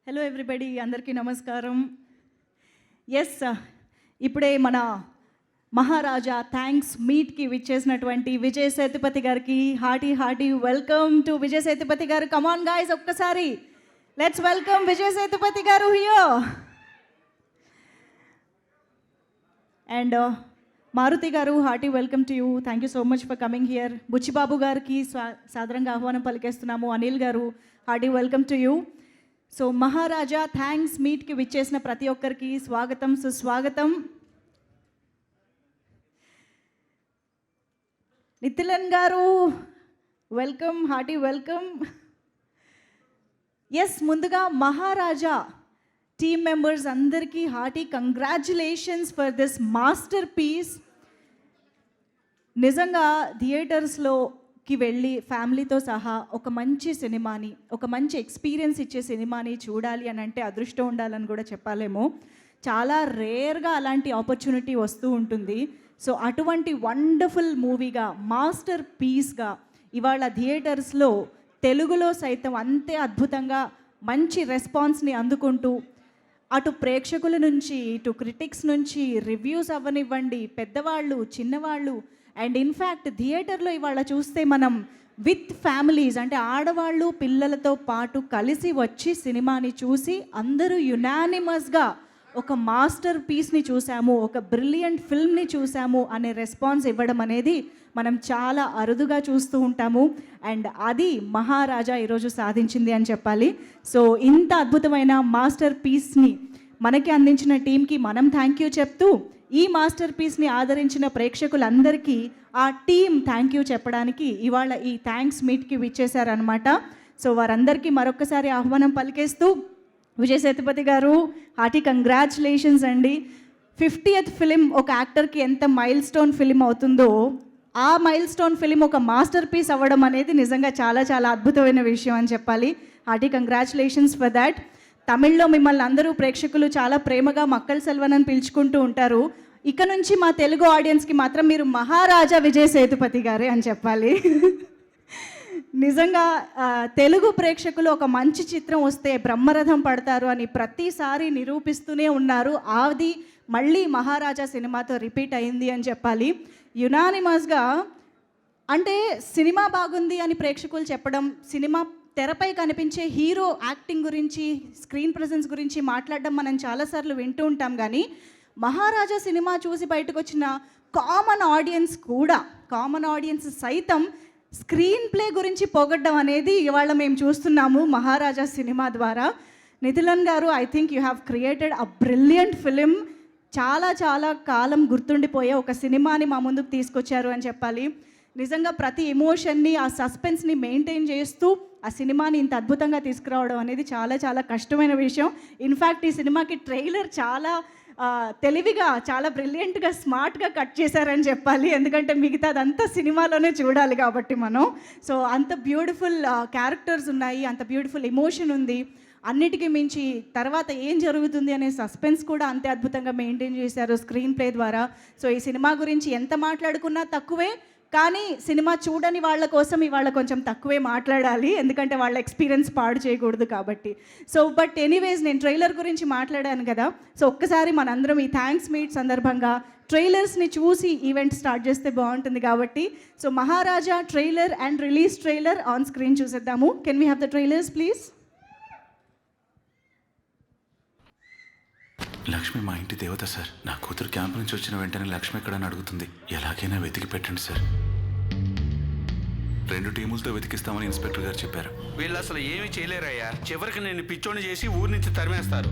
Hello everybody, అందరికీ నమస్కారం. Yes, ఇప్పుడే మన మహారాజా థ్యాంక్స్ మీట్కి విచ్చేసినటువంటి విజయ్ సేతుపతి గారికి hearty welcome to Vijay Sethupathi గారు. కమాన్ గాయ్స్, ఒక్కసారి లెట్స్ వెల్కమ్ విజయ్ సేతుపతి గారు హియర్. అండ్ మారుతి గారు, hearty welcome to you. Thank you so much for coming here. Buchibabu గారికి సాదరంగా ఆహ్వానం పలికేస్తున్నాము. అనిల్ గారు, hearty welcome to you. So Maharaja thanks మీట్కి విచ్చేసిన ప్రతి ఒక్కరికి స్వాగతం, సుస్వాగతం. నితిలన్ గారు వెల్కమ్, హార్టీ వెల్కమ్. ఎస్, ముందుగా మహారాజా టీమ్ మెంబర్స్ అందరికీ hearty congratulations for this masterpiece. నిజంగా థియేటర్స్లోకి వెళ్ళి ఫ్యామిలీతో సహా ఒక మంచి సినిమాని, ఒక మంచి ఎక్స్పీరియన్స్ ఇచ్చే సినిమాని చూడాలి అని అంటే అదృష్టం ఉండాలని కూడా చెప్పాలేమో. చాలా రేర్గా అలాంటి ఆపర్చునిటీ వస్తూ ఉంటుంది. సో అటువంటి వండర్ఫుల్ మూవీగా, మాస్టర్ పీస్గా ఇవాళ థియేటర్స్లో తెలుగులో సైతం అంతే అద్భుతంగా మంచి రెస్పాన్స్ని అందుకుంటూ, అటు ప్రేక్షకుల నుంచి, ఇటు క్రిటిక్స్ నుంచి రివ్యూస్ అవ్వనివ్వండి, పెద్దవాళ్ళు, చిన్నవాళ్ళు, అండ్ ఇన్ఫ్యాక్ట్ థియేటర్లో ఇవాళ చూస్తే మనం విత్ ఫ్యామిలీస్, అంటే ఆడవాళ్ళు పిల్లలతో పాటు కలిసి వచ్చి సినిమాని చూసి అందరూ యునానిమస్గా ఒక మాస్టర్ పీస్ని చూసాము, ఒక బ్రిలియంట్ ఫిల్మ్ని చూసాము అనే రెస్పాన్స్ ఇవ్వడం అనేది మనం చాలా అరుదుగా చూస్తూ ఉంటాము. అండ్ అది మహారాజా ఈరోజు సాధించింది అని చెప్పాలి. సో ఇంత అద్భుతమైన మాస్టర్ పీస్ని మనకి అందించిన టీంకి మనం థ్యాంక్ యూ చెప్తూ, ఈ మాస్టర్ పీస్ని ఆదరించిన ప్రేక్షకులందరికీ ఆ టీం థ్యాంక్ యూ చెప్పడానికి ఇవాళ ఈ థ్యాంక్స్ మీట్కి విచ్చేశారనమాట. సో వారందరికీ మరొకసారి ఆహ్వానం పలికేస్తూ, విజయ్ సేతుపతి గారు హార్టీ కంగ్రాచులేషన్స్ అండి. 50th ఫిలిం ఒక యాక్టర్కి ఎంత మైల్ స్టోన్ ఫిలిం అవుతుందో, ఆ మైల్ స్టోన్ ఫిలిం ఒక మాస్టర్ పీస్ అవ్వడం అనేది నిజంగా చాలా చాలా అద్భుతమైన విషయం అని చెప్పాలి. Hearty congratulations for that. తమిళ్లో మిమ్మల్ని అందరూ ప్రేక్షకులు చాలా ప్రేమగా మక్కల్ సెల్వన్ అని పిలుచుకుంటూ ఉంటారు. ఇక నుంచి మా తెలుగు ఆడియన్స్కి మాత్రం మీరు మహారాజా విజయ్ సేతుపతి గారే అని చెప్పాలి. నిజంగా తెలుగు ప్రేక్షకులు ఒక మంచి చిత్రం వస్తే బ్రహ్మరథం పడతారు అని ప్రతిసారి నిరూపిస్తూనే ఉన్నారు. అది మళ్ళీ మహారాజా సినిమాతో రిపీట్ అయింది అని చెప్పాలి. యునానిమస్గా, అంటే సినిమా బాగుంది అని ప్రేక్షకులు చెప్పడం, సినిమా తెరపై కనిపించే హీరో యాక్టింగ్ గురించి, స్క్రీన్ ప్రెజెన్స్ గురించి మాట్లాడడం మనం చాలాసార్లు వింటూ ఉంటాం. కానీ మహారాజా సినిమా చూసి బయటకు వచ్చిన కామన్ ఆడియన్స్ సైతం స్క్రీన్ ప్లే గురించి పొగడ్డం అనేది ఇవాళ మేము చూస్తున్నాము మహారాజా సినిమా ద్వారా. నితిలన్ గారు, I think you have created a brilliant film. చాలా చాలా కాలం గుర్తుండిపోయే ఒక సినిమాని మా ముందుకు తీసుకొచ్చారు అని చెప్పాలి. నిజంగా ప్రతి ఎమోషన్ని, ఆ సస్పెన్స్ని మెయింటైన్ చేస్తూ ఆ సినిమాని ఇంత అద్భుతంగా తీసుకురావడం అనేది చాలా చాలా కష్టమైన విషయం. ఇన్ఫ్యాక్ట్ ఈ సినిమాకి ట్రైలర్ చాలా తెలివిగా, చాలా బ్రిలియంట్గా, స్మార్ట్గా కట్ చేశారని చెప్పాలి. ఎందుకంటే మిగతాదంతా సినిమాలోనే చూడాలి కాబట్టి మనం. సో అంత బ్యూటిఫుల్ క్యారెక్టర్స్ ఉన్నాయి, అంత బ్యూటిఫుల్ ఎమోషన్ ఉంది. అన్నిటికీ మించి తర్వాత ఏం జరుగుతుంది అనే సస్పెన్స్ కూడా అంతే అద్భుతంగా మెయింటైన్ చేశారు స్క్రీన్ ప్లే ద్వారా. సో ఈ సినిమా గురించి ఎంత మాట్లాడుకున్నా తక్కువే. కానీ సినిమా చూడని వాళ్ళ కోసం ఇవాళ కొంచెం తక్కువే మాట్లాడాలి, ఎందుకంటే వాళ్ళ ఎక్స్పీరియన్స్ పాడు చేయకూడదు కాబట్టి. సో బట్ ఎనీవేస్, నేను ట్రైలర్ గురించి మాట్లాడాను కదా. సో ఒక్కసారి మనందరం ఈ థ్యాంక్స్ మీట్ సందర్భంగా ట్రైలర్స్ని చూసి ఈవెంట్ స్టార్ట్ చేస్తే బాగుంటుంది కాబట్టి, so Maharaja trailer and release trailer on screen చూసేద్దాము. Can we have the trailers please? Lakshmi మా ఇంటి దేవత సార్. నా కూతురు క్యాంప్ నుంచి వచ్చిన వెంటనే లక్ష్మి ఎక్కడని అడుగుతుంది. ఎలాగైనా వెతికి పెట్టండి సార్. 2 టీములతో వెతికిస్తామని ఇన్స్పెక్టర్ గారు చెప్పారు. వీళ్ళు అసలు ఏమీ చేయలేరయ్యా. చివరికి నేను పిచ్చోని చేసి ఊరి నుంచి తరిమేస్తారు.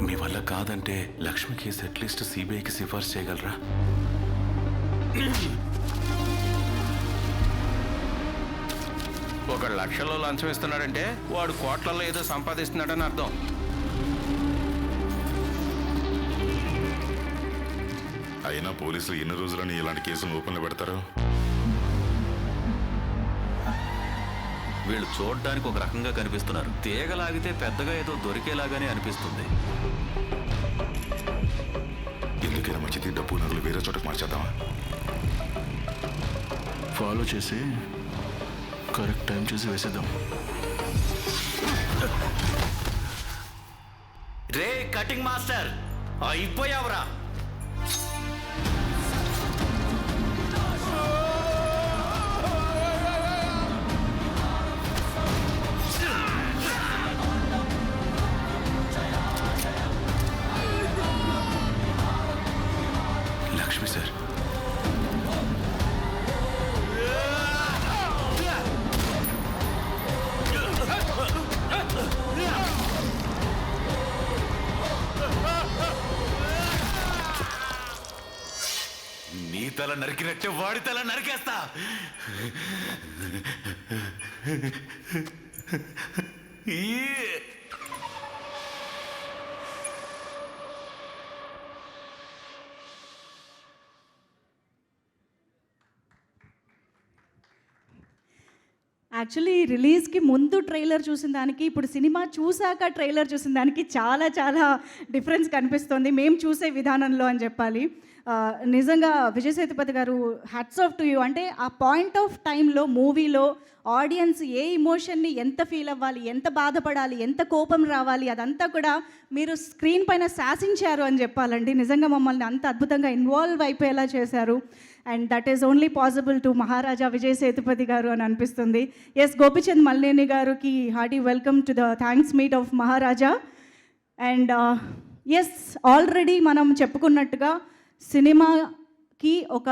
మీ వల్ల కాదంటే లక్ష్మి కేసు అట్లీస్ట్ సిబిఐకి సిఫార్సు చేయగలరా? ఒక లక్షల్లో లంచం ఇస్తున్నాడంటే వాడు కోట్లలో ఏదో సంపాదిస్తున్నాడని అర్థం. అయినా పోలీసులు ఎన్ని రోజులని ఇలాంటి కేసులు ఓపెన్లో పెడతారు? వీళ్ళు చూడడానికి ఒక రకంగా కనిపిస్తున్నారు. తీగలాగితే పెద్దగా ఏదో దొరికేలాగానే అనిపిస్తుంది. ఎందుకైనా మంచిది, డబ్బు నగలు వేరే చోటకు మార్చేద్దామా? ఫాలో చేసి కరెక్ట్ టైం చూసి వేసేద్దాం. రే కటింగ్ మాస్టర్ అయిపోయావురా. లక్ష్మి సార్, నీ తల నరికినట్టే వాడి తల నరికేస్తా. యాక్చువల్లీ రిలీజ్కి ముందు ట్రైలర్ చూసిన దానికి ఇప్పుడు సినిమా చూసాక ట్రైలర్ చూసిన దానికి చాలా చాలా డిఫరెన్స్ కనిపిస్తుంది మేము చూసే విధానంలో అని చెప్పాలి. నిజంగా విజయ్ సేతుపతి గారు హ్యాట్స్ ఆఫ్ టు యూ. అంటే ఆ పాయింట్ ఆఫ్ టైంలో మూవీలో ఆడియన్స్ ఏ ఇమోషన్ని ఎంత ఫీల్ అవ్వాలి, ఎంత బాధపడాలి, ఎంత కోపం రావాలి, అదంతా కూడా మీరు స్క్రీన్ పైన శాసించారు అని చెప్పాలండి. నిజంగా మమ్మల్ని అంత అద్భుతంగా ఇన్వాల్వ్ అయిపోయేలా చేశారు. And that is only possible to Maharaja Vijay Sethupathi గారు అని అనిపిస్తుంది. ఎస్, గోపిచంద్ మల్లేని గారికి hearty welcome to the thanks meet of Maharaja. And yes, already మనం చెప్పుకున్నట్టుగా సినిమాకి ఒక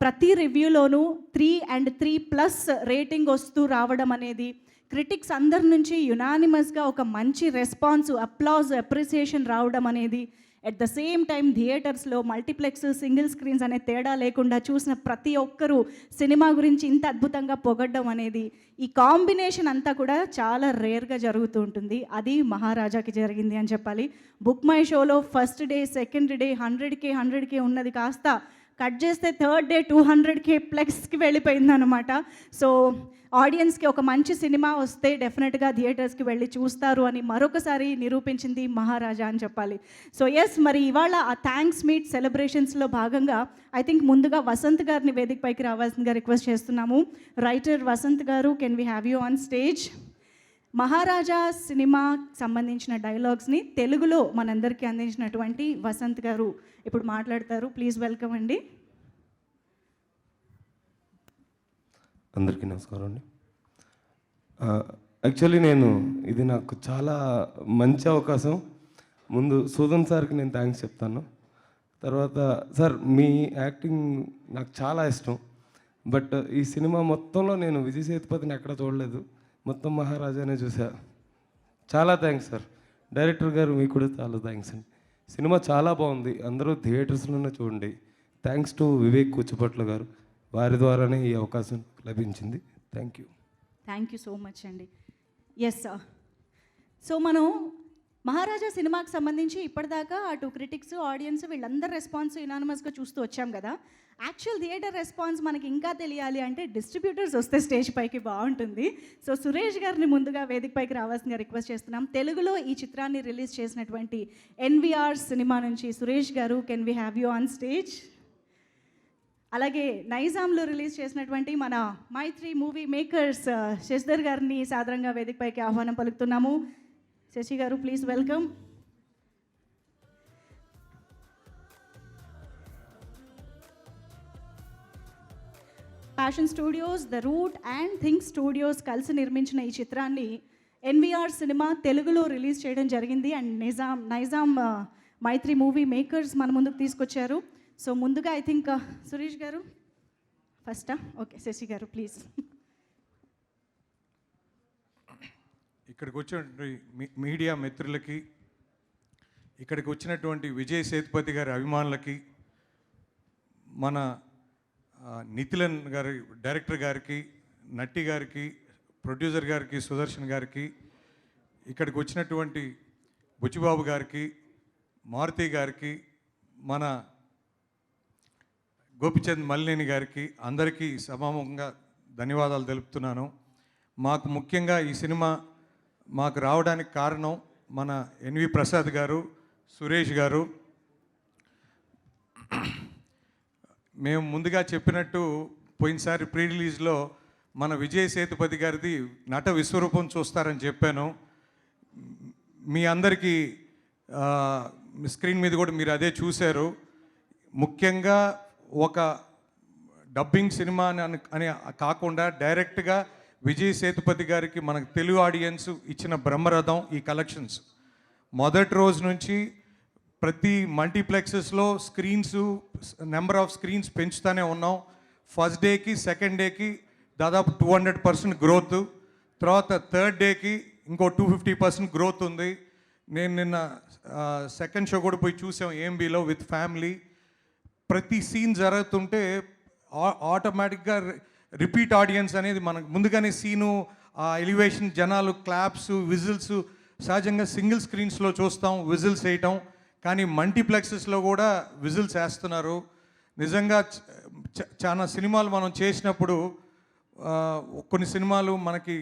ప్రతి రివ్యూలోనూ 3 and 3+ రేటింగ్ వస్తూ రావడం అనేది, క్రిటిక్స్ అందరి నుంచి యునానిమస్గా ఒక మంచి రెస్పాన్స్, అప్లాజ్, అప్రిసియేషన్ రావడం అనేది, ఎట్ ద సేమ్ టైం థియేటర్స్లో మల్టీప్లెక్స్, సింగిల్ స్క్రీన్స్ అనే తేడా లేకుండా చూసిన ప్రతి ఒక్కరూ సినిమా గురించి ఇంత అద్భుతంగా పొగడ్డం అనేది, ఈ కాంబినేషన్ అంతా కూడా చాలా రేర్గా జరుగుతూ ఉంటుంది. అది మహారాజాకి జరిగింది అని చెప్పాలి. బుక్ మై షోలో first day, second day 100K ఉన్నది కాస్త కట్ చేస్తే థర్డ్ డే 200K+ వెళ్ళిపోయిందనమాట. సో ఆడియన్స్కి ఒక మంచి సినిమా వస్తే డెఫినెట్గా థియేటర్స్కి వెళ్ళి చూస్తారు అని మరొకసారి నిరూపించింది మహారాజా అని చెప్పాలి. సో ఎస్, మరి ఇవాళ ఆ థ్యాంక్స్ మీట్ సెలబ్రేషన్స్లో భాగంగా ఐ థింక్ ముందుగా వసంత్ గారిని వేదిక పైకి రావాల్సిందిగా రిక్వెస్ట్ చేస్తున్నాము. రైటర్ వసంత్ గారు, can we have you on stage? Maharaja cinema సంబంధించిన డైలాగ్స్ని తెలుగులో మనందరికీ అందించినటువంటి వసంత్ గారు ఇప్పుడు మాట్లాడతారు. ప్లీజ్ వెల్కమ్ అండి. అందరికీ నమస్కారం అండి. యాక్చువల్లీ ఇది నాకు చాలా మంచి అవకాశం. ముందు సూదన్ సార్కి నేను థ్యాంక్స్ చెప్తాను. తర్వాత సార్, మీ యాక్టింగ్ నాకు చాలా ఇష్టం. బట్ ఈ సినిమా మొత్తంలో నేను విజయ్ సేతుపతిని ఎక్కడ చూడలేదు, మొత్తం మహారాజానే చూసా. చాలా థ్యాంక్స్ సార్. డైరెక్టర్ గారు మీకు కూడా చాలా థ్యాంక్స్ అండి. సినిమా చాలా బాగుంది, అందరూ థియేటర్స్లోనే చూడండి. థ్యాంక్స్ టు వివేక్ కూచిపట్ల గారు, వారి ద్వారానే ఈ అవకాశం లభించింది. థ్యాంక్ యూ సో మచ్ అండి. ఎస్, సో మనం మహారాజా సినిమాకి సంబంధించి ఇప్పటిదాకా అటు క్రిటిక్స్, ఆడియన్స్ వీళ్ళందరూ రెస్పాన్స్ యునానిమస్గా చూస్తూ వచ్చాం కదా. యాక్చువల్ థియేటర్ రెస్పాన్స్ మనకి ఇంకా తెలియాలి అంటే డిస్ట్రిబ్యూటర్స్ వస్తే స్టేజ్ పైకి బాగుంటుంది. సో సురేష్ గారిని ముందుగా వేదిక పైకి రావాల్సిందిగా రిక్వెస్ట్ చేస్తున్నాం. తెలుగులో ఈ చిత్రాన్ని రిలీజ్ చేసినటువంటి NVR సినిమా నుంచి సురేష్ గారు, can we have you on stage? అలాగే నైజాంలో రిలీజ్ చేసినటువంటి మన మైత్రి మూవీ మేకర్స్ శశిధర్ గారిని సాదరంగా వేదిక పైకి ఆహ్వానం పలుకుతున్నాము. Shashi garu, please welcome. Passion studios, the route and think studios కలిసి నిర్మించిన ఈ చిత్రాన్ని NVR సినిమా తెలుగులో రిలీజ్ చేయడం జరిగింది. అండ్ నైజాం మైత్రి మూవీ మేకర్స్ మన ముందుకు తీసుకొచ్చారు. సో ముందుగా ఐ థింక్ సురేష్ గారు ఫస్టా? Okay, Shashi garu please. ఇక్కడికి వచ్చినటువంటి మీడియా మిత్రులకి, ఇక్కడికి వచ్చినటువంటి విజయ్ సేతుపతి గారి అభిమానులకి, మన నితిలన్ గారి డైరెక్టర్ గారికి, నట్టి గారికి, ప్రొడ్యూసర్ గారికి, సుదర్శన్ గారికి, ఇక్కడికి వచ్చినటువంటి బుచ్చిబాబు గారికి, మారుతి గారికి, మన గోపిచంద్ మల్లేని గారికి, అందరికీ సభాముఖంగా ధన్యవాదాలు తెలుపుతున్నాను. మాకు ముఖ్యంగా ఈ సినిమా మాకు రావడానికి కారణం మన NV ప్రసాద్ గారు, సురేష్ గారు. మేము ముందుగా చెప్పినట్టు పోయినసారి ప్రీ రిలీజ్లో మన విజయ్ సేతుపతి గారిది నట విశ్వరూపం చూస్తారని చెప్పాను. మీ అందరికీ స్క్రీన్ మీద కూడా మీరు అదే చూశారు. ముఖ్యంగా ఒక డబ్బింగ్ సినిమా అని కాకుండా డైరెక్ట్గా విజయ్ సేతుపతి గారికి మనకు తెలుగు ఆడియన్స్ ఇచ్చిన బ్రహ్మరథం ఈ కలెక్షన్స్. మొదటి రోజు నుంచి ప్రతి మల్టీప్లెక్సెస్లో నెంబర్ ఆఫ్ స్క్రీన్స్ పెంచుతూనే ఉన్నాం. ఫస్ట్ డేకి సెకండ్ డేకి దాదాపు 200% గ్రోత్, తర్వాత థర్డ్ డేకి ఇంకో 250% గ్రోత్ ఉంది. నేను నిన్న సెకండ్ షో కూడా పోయి చూసాం ఏఎంబీలో విత్ ఫ్యామిలీ. ప్రతి సీన్ జరుగుతుంటే ఆటోమేటిక్గా రిపీట్ ఆడియన్స్ అనేది మనకు ముందుగానే సీను, ఆ ఎలివేషన్, జనాలు, క్లాప్స్, విజిల్స్ సహజంగా సింగిల్ స్క్రీన్స్లో చూస్తాం విజిల్స్ వేయటం, కానీ మల్టీప్లెక్సెస్లో కూడా విజిల్స్ వేస్తున్నారు. నిజంగా చాలా సినిమాలు మనం చేసినప్పుడు కొన్ని సినిమాలు మనకి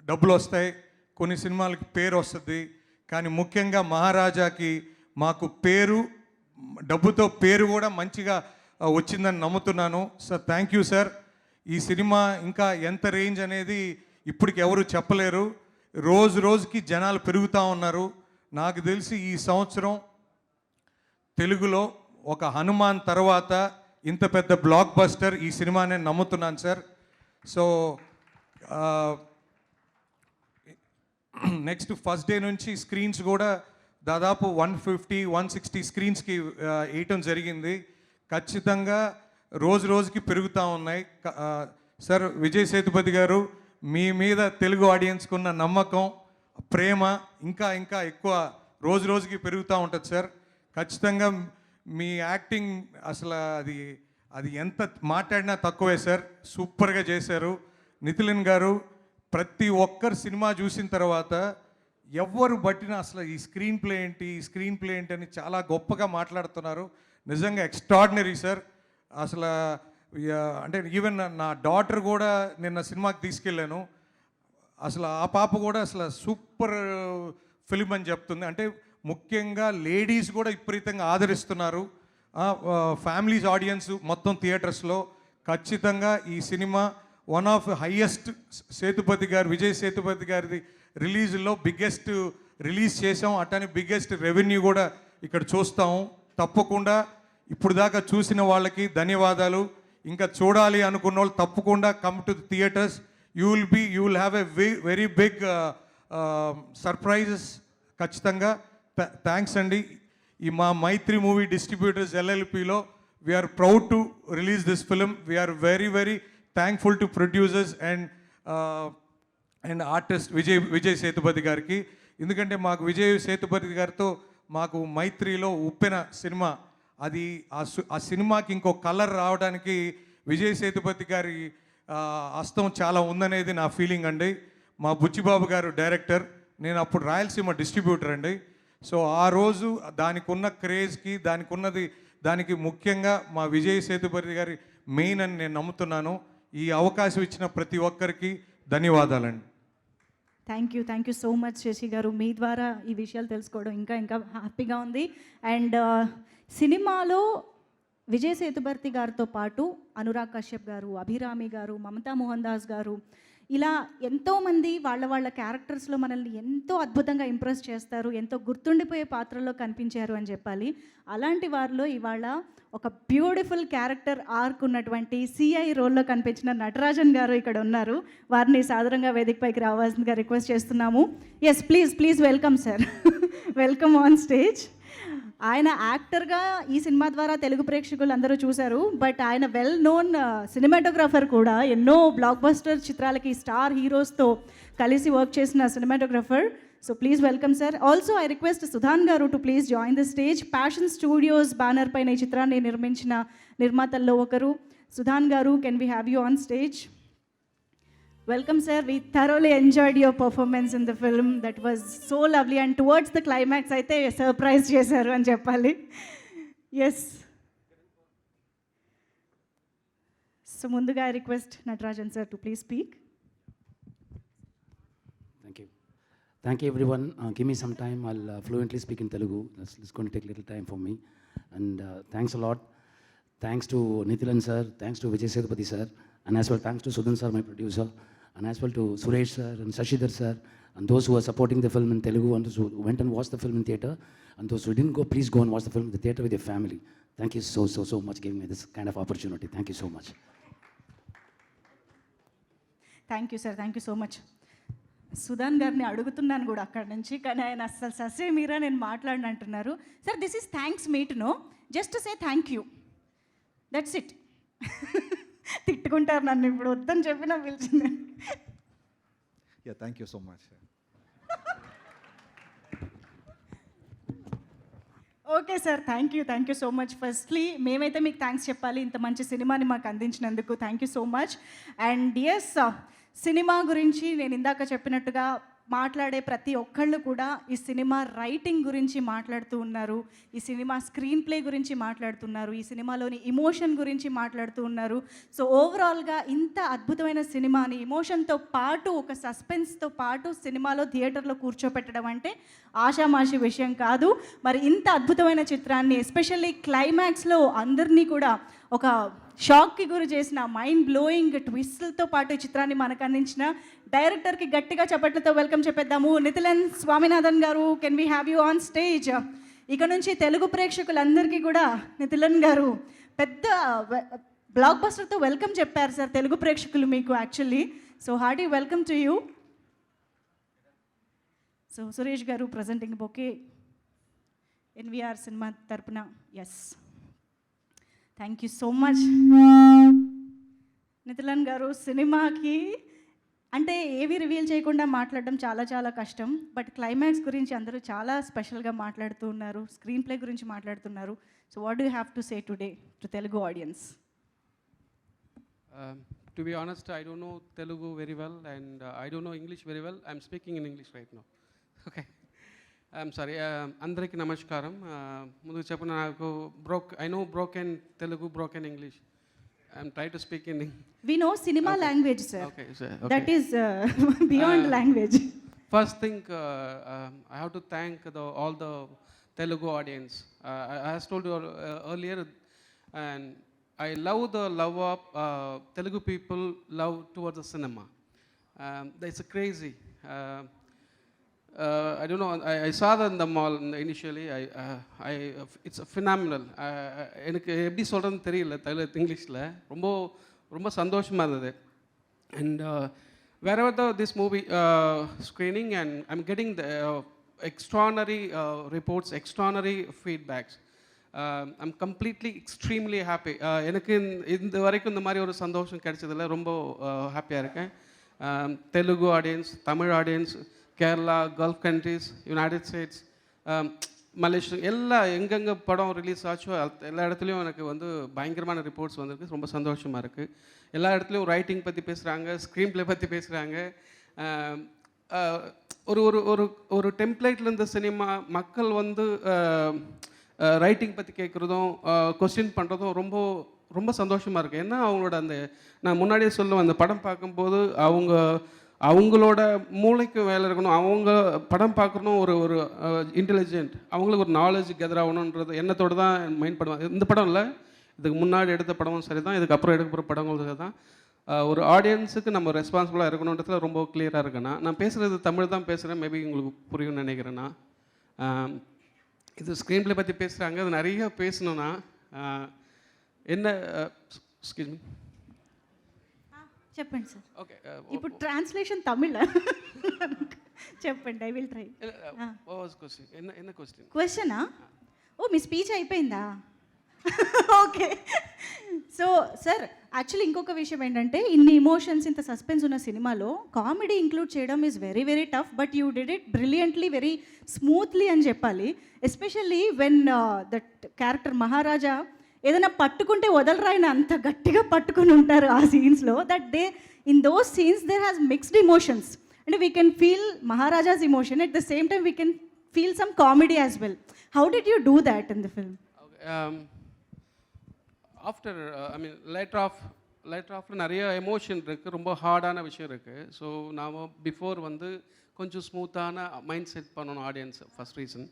డబ్బులు వస్తాయి, కొన్ని సినిమాలకి పేరు వస్తుంది, కానీ ముఖ్యంగా మహారాజాకి మాకు పేరు, డబ్బుతో పేరు కూడా మంచిగా వచ్చిందని నమ్ముతున్నాను. Sir thank you sir. ఈ సినిమా ఇంకా ఎంత రేంజ్ అనేది ఇప్పటికి ఎవరు చెప్పలేరు. రోజు రోజుకి జనాలు పెరుగుతూ ఉన్నారు. నాకు తెలిసి ఈ సంవత్సరం తెలుగులో ఒక హనుమాన్ తర్వాత ఇంత పెద్ద బ్లాక్ బస్టర్ ఈ సినిమానే నమ్ముతున్నాను sir. So next first day నుంచి స్క్రీన్స్ కూడా దాదాపు 150-160 స్క్రీన్స్కి వేయటం జరిగింది. ఖచ్చితంగా రోజు రోజుకి పెరుగుతూ ఉన్నాయి. సార్ విజయ్ సేతుపతి గారు, మీ మీద తెలుగు ఆడియన్స్కి ఉన్న నమ్మకం, ప్రేమ ఇంకా ఇంకా ఎక్కువ రోజు రోజుకి పెరుగుతూ ఉంటుంది సార్. ఖచ్చితంగా మీ యాక్టింగ్ అసలు అది ఎంత మాట్లాడినా తక్కువే సార్. సూపర్గా చేశారు. నితిన్ గారు, ప్రతి ఒక్కరు సినిమా చూసిన తర్వాత ఎవరు బట్టినా అసలు ఈ స్క్రీన్ ప్లే ఏంటి అని చాలా గొప్పగా మాట్లాడుతున్నారు. నిజంగా ఎక్స్ట్రాడినరీ సార్. అసలు అంటే ఈవెన్ నా డాటర్ కూడా నిన్న సినిమాకి తీసుకెళ్ళాను. అసలు ఆ పాప కూడా అసలు సూపర్ ఫిల్మ్ అని చెప్తుంది. అంటే ముఖ్యంగా లేడీస్ కూడా విపరీతంగా ఆదరిస్తున్నారు. ఫ్యామిలీస్ ఆడియన్స్ మొత్తం థియేటర్స్లో. ఖచ్చితంగా ఈ cinema one of highest Vijay Sethupathi గారిది రిలీజ్లో బిగ్గెస్ట్ రిలీజ్ చేసాం. అట్టని బిగ్గెస్ట్ రెవెన్యూ కూడా ఇక్కడ చూస్తాము. తప్పకుండా ఇప్పుడు దాకా చూసిన వాళ్ళకి ధన్యవాదాలు. ఇంకా చూడాలి అనుకున్న వాళ్ళు తప్పకుండా come to the theatres. You will have a very big surprises. ఖచ్చితంగా థ్యాంక్స్ అండి. ఈ మా మైత్రి మూవీ డిస్ట్రిబ్యూటర్స్ LLPలో we're proud to release this film. We're very very thankful to producers and artist Vijay Sethupathi గారికి. ఎందుకంటే మాకు విజయ్ సేతుపతి గారితో మాకు మైత్రిలో ఉప్పెన సినిమా, అది ఆ సినిమాకి ఇంకో కలర్ రావడానికి విజయ్ సేతుపతి గారి హస్తం చాలా ఉందనేది నా ఫీలింగ్ అండి. మా బుచ్చిబాబు గారు డైరెక్టర్, నేను అప్పుడు రాయలసీమ డిస్ట్రిబ్యూటర్ అండి. సో ఆ రోజు దానికి ఉన్న క్రేజ్కి దానికి ముఖ్యంగా మా విజయ్ సేతుపతి గారి మెయిన్ అని నేను నమ్ముతున్నాను. ఈ అవకాశం ఇచ్చిన ప్రతి ఒక్కరికి ధన్యవాదాలండి. Thank you so much Sasi garu. మీ ద్వారా ఈ విషయాలు తెలుసుకోవడం ఇంకా ఇంకా హ్యాపీగా ఉంది. అండ్ సినిమాలో విజయ్ సేతుపతి గారితో పాటు అనురాగ్ కశ్యప్ గారు, అభిరామి గారు, మమతా మోహన్ దాస్ గారు, ఇలా ఎంతోమంది వాళ్ళ క్యారెక్టర్స్లో మనల్ని ఎంతో అద్భుతంగా ఇంప్రెస్ చేస్తారు, ఎంతో గుర్తుండిపోయే పాత్రలో కనిపించారు అని చెప్పాలి. అలాంటి వారిలో ఇవాళ ఒక బ్యూటిఫుల్ క్యారెక్టర్ ఆర్క్ ఉన్నటువంటి CI రోల్లో కనిపించిన నటరాజన్ గారు ఇక్కడ ఉన్నారు. వారిని సాధారణంగా వేదికపైకి రావాల్సిందిగా రిక్వెస్ట్ చేస్తున్నాము. Yes please welcome sir. Welcome on stage. ఆయన యాక్టర్గా ఈ సినిమా ద్వారా తెలుగు ప్రేక్షకులు అందరూ చూశారు. బట్ ఆయన వెల్ నోన్ సినిమాటోగ్రాఫర్ కూడా. ఎన్నో బ్లాక్ బస్టర్ చిత్రాలకి స్టార్ హీరోస్తో కలిసి వర్క్ చేసిన cinematographer. So please welcome sir. Also I request Sudhan గారు to please join the stage. Passion studios banner పైన ఈ చిత్రాన్ని నిర్మించిన నిర్మాతల్లో ఒకరు. సుధాన్ గారు, can we have you on stage? Welcome sir, we thoroughly enjoyed your performance in the film. That was so lovely and towards the climax aithe surprise chesaru ani cheppali. Yes. So munduga I request Natarajan sir to please speak. Thank you everyone. Give me some time. I'll fluently speak in Telugu. It's going to take a little time for me. And thanks a lot. Thanks to Nithilan sir. Thanks to Vijay Sethupathi sir. And as well thanks to Sudhan sir, my producer. And as well to Suresh sir and Shashidhar sir, and those who are supporting the film in Telugu, and those who went and watched the film in theatre, and those who didn't go, please go and watch the film in the theatre with your family. Thank you so much giving me this kind of opportunity. Thank you so much. Thank you sir, thank you so much. Sudhan గారిని అడుగుతున్నాను కూడా అక్కడి నుంచి, కానీ ఆయన అస్సలు ససే మీరా నేను మాట్లాడిన అంటున్నారు. Sir, this is thanks meet no, just say thank you, that's it. తిట్టుకుంటారు నన్ను ఇప్పుడు, వద్దని చెప్పినా పిలిచింది. Yeah, thank you so much. Okay sir, thank you so much. Firstly మేమైతే మీకు థ్యాంక్స్ చెప్పాలి, ఇంత మంచి సినిమాని మాకు అందించినందుకు. Thank you so much. And yes, cinema గురించి నేను ఇందాక చెప్పినట్టుగా మాట్లాడే ప్రతి ఒక్కళ్ళు కూడా ఈ సినిమా రైటింగ్ గురించి మాట్లాడుతూ ఉన్నారు, ఈ సినిమా స్క్రీన్ ప్లే గురించి మాట్లాడుతున్నారు, ఈ సినిమాలోని ఇమోషన్ గురించి మాట్లాడుతూ ఉన్నారు. సో ఓవరాల్గా ఇంత అద్భుతమైన సినిమాని ఇమోషన్తో పాటు, ఒక సస్పెన్స్తో పాటు సినిమాలో థియేటర్లో కూర్చోపెట్టడం అంటే ఆషామాషి విషయం కాదు. మరి ఇంత అద్భుతమైన చిత్రాన్ని ఎస్పెషల్లీ క్లైమాక్స్లో అందరినీ కూడా ఒక షాక్కి గురి చేసిన, మైండ్ బ్లోయింగ్ ట్విస్ట్లతో పాటు ఈ చిత్రాన్ని మనకు అందించిన డైరెక్టర్కి గట్టిగా చప్పట్లతో welcome చెప్పేద్దాము. Nithilan Swaminathan garu, can we have you on stage. ఇక నుంచి తెలుగు ప్రేక్షకులందరికీ కూడా నితిలన్ గారు పెద్ద బ్లాక్ బస్టర్తో వెల్కమ్ చెప్పారు సార్ తెలుగు ప్రేక్షకులు మీకు actually. So hearty welcome to you. So Suresh garu presenting bouquet NVR cinema తరపున. Yes, thank you so much. Nithilan garu, సినిమాకి అంటే ఏవి రివీల్ చేయకుండా మాట్లాడడం చాలా చాలా కష్టం, బట్ క్లైమాక్స్ గురించి అందరూ చాలా స్పెషల్గా మాట్లాడుతూ ఉన్నారు, స్క్రీన్ ప్లే గురించి మాట్లాడుతున్నారు. So what do you have to say today to Telugu audience? To be honest, I don't know Telugu very well, and I don't know English very well. I'm speaking in English right now. Okay. I'm sorry. Andariki namaskaram. Mundu cheppina naku I know broken Telugu, broken English. I'm trying to speak in English. We know cinema language, sir. Okay, sir. Okay. That is beyond language. First thing, I have to thank all the Telugu audience. I has told you earlier, and I love the love of Telugu people love towards the cinema. It's crazy. I don't know. I saw that in the mall initially. It's phenomenal. எனக்கு எப்படி சொல்கிறதுன்னு தெரியல இங்கிலீஷில். ரொம்ப சந்தோஷமாக இருந்தது. And wherever this movie screening, and I'm getting the extraordinary reports, extraordinary feedbacks. I'm completely extremely happy. எனக்கு இந்த வரைக்கும் இந்த மாதிரி ஒரு சந்தோஷம் கிடைச்சதில்ல. ரொம்ப ஹாப்பியாக இருக்கேன். Telugu audience, Tamil audience, Kerala, gulf countries, United states, Malaysia, எல்லா எங்கெங்கே படம் ரிலீஸ் ஆச்சோ எல்லா இடத்துலையும் எனக்கு பயங்கரமான ரிப்போர்ட்ஸ் வந்திருக்கு. ரொம்ப சந்தோஷமாக இருக்குது. எல்லா இடத்துலையும் ரைட்டிங் பற்றி பேசுகிறாங்க, ஸ்க்ரீன் ப்ளே பற்றி பேசுகிறாங்க. ஒரு ஒரு ஒரு ஒரு டெம்ப்ளேட்டில் இருந்த சினிமா மக்கள் ரைட்டிங் பற்றி கேட்குறதும் கொஸ்டின் பண்ணுறதும் ரொம்ப ரொம்ப சந்தோஷமாக இருக்குது. ஏன்னா அவங்களோட நான் முன்னாடியே சொல்லுவேன், அந்த படம் பார்க்கும்போது அவங்களோட மூளைக்கு வேலை இருக்கணும், அவங்க படம் பார்க்கணும், ஒரு ஒரு இன்டெலிஜென்ட், அவங்களுக்கு ஒரு நாலேஜ் கெதர் ஆகணுன்றது எண்ணத்தோடு தான் மைண்ட் பண்ணுவாங்க. இந்த படம் இல்லை, இதுக்கு முன்னாடி எடுத்த படமும் சரி தான், இதுக்கப்புறம் எடுக்க போகிற படங்களும் சரி தான். ஒரு ஆடியன்ஸுக்கு நம்ம ரெஸ்பான்சிபிளாக இருக்கணுன்றதுல ரொம்ப கிளியராக இருக்கேன்னா. நான் பேசுகிறது தமிழ் தான் பேசுகிறேன், மேபி உங்களுக்கு புரியும்னு நினைக்கிறேன்னா. இது ஸ்க்ரீன் ப்ளே பற்றி பேசுகிறாங்க, அது நிறைய பேசணுன்னா என்ன எக்ஸ்கியூஸ் மீ చెప్పండి సార్. ఓకే, ఇప్పుడు ట్రాన్స్లేషన్ తమిళ చెప్పండి, ఐ విల్ ట్రై. என்ன క్వశ్చన్? క్వశ్చనా? ఓ, మీ స్పీచ్ అయిపోయిందా? ఓకే. సో సార్, యాక్చువల్లీ ఇంకొక విషయం ఏంటంటే, ఇన్ని ఇమోషన్స్, ఇంత సస్పెన్స్ ఉన్న సినిమాలో కామెడీ ఇంక్లూడ్ చేయడం is very very tough, but you did it brilliantly, very smoothly అని చెప్పాలి. Especially when that character Maharaja ఏదైనా పట్టుకుంటే వదలరాయన అంత గట్టిగా పట్టుకుని ఉంటారు ఆ సీన్స్లో. That they in those scenes there has mixed emotions. అంటే we can feel Maharaja's emotion, at the same time we can feel some comedy as well. How did you do that in the film? After later of நிறைய emotion இருக்குது, ரொம்ப ஹார்டான விஷயம் இருக்குது. So நாம் before கொஞ்சம் ஸ்மூத்தான மைண்ட் செட் பண்ணணும் ஆடியன்ஸ், ஃபஸ்ட் ரீசன்.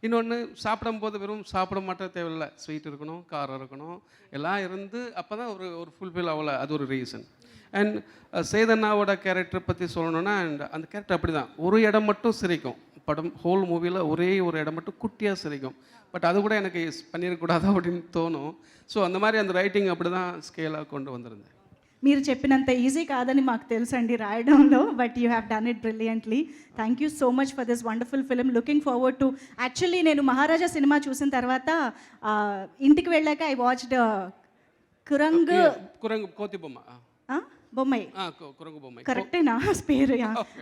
இன்னொன்று, சாப்பிடும்போது வெறும் சாப்பிட மாட்டே தேவையில்லை, ஸ்வீட் இருக்கணும், காரம் இருக்கணும், எல்லாம் இருந்து அப்போ தான் ஒரு ஃபுல்ஃபில் ஆகலை, அது ஒரு ரீசன். அண்ட் சேதன்னாவோட கேரக்டர் பற்றி சொல்லணுன்னா அண்ட் அந்த கேரக்டர் அப்படி தான் ஒரு இடம் மட்டும் சிரிக்கும் படம் ஹோல் மூவியில் ஒரே ஒரு இடம் மட்டும் குட்டியாக சிரிக்கும். பட் அது கூட எனக்கு பண்ணிடக்கூடாது அப்படின்னு தோணும். ஸோ அந்த மாதிரி அந்த ரைட்டிங் அப்படி தான் ஸ்கேலாக கொண்டு வந்திருந்தேன். మీరు చెప్పినంత ఈజీ కాదని మాకు తెలుసండి రాయడంలో, but you have done it brilliantly. Thank you so much for this wonderful film. Looking forward to, actually నేను మహారాజా సినిమా చూసిన తర్వాత ఇంటికి వెళ్ళాక ఐ వాచ్డ్ కురంగు కోతి బొమ్మ బొమ్మాయి, కురంగు బొమ్మ కరెక్టేనా పేరు?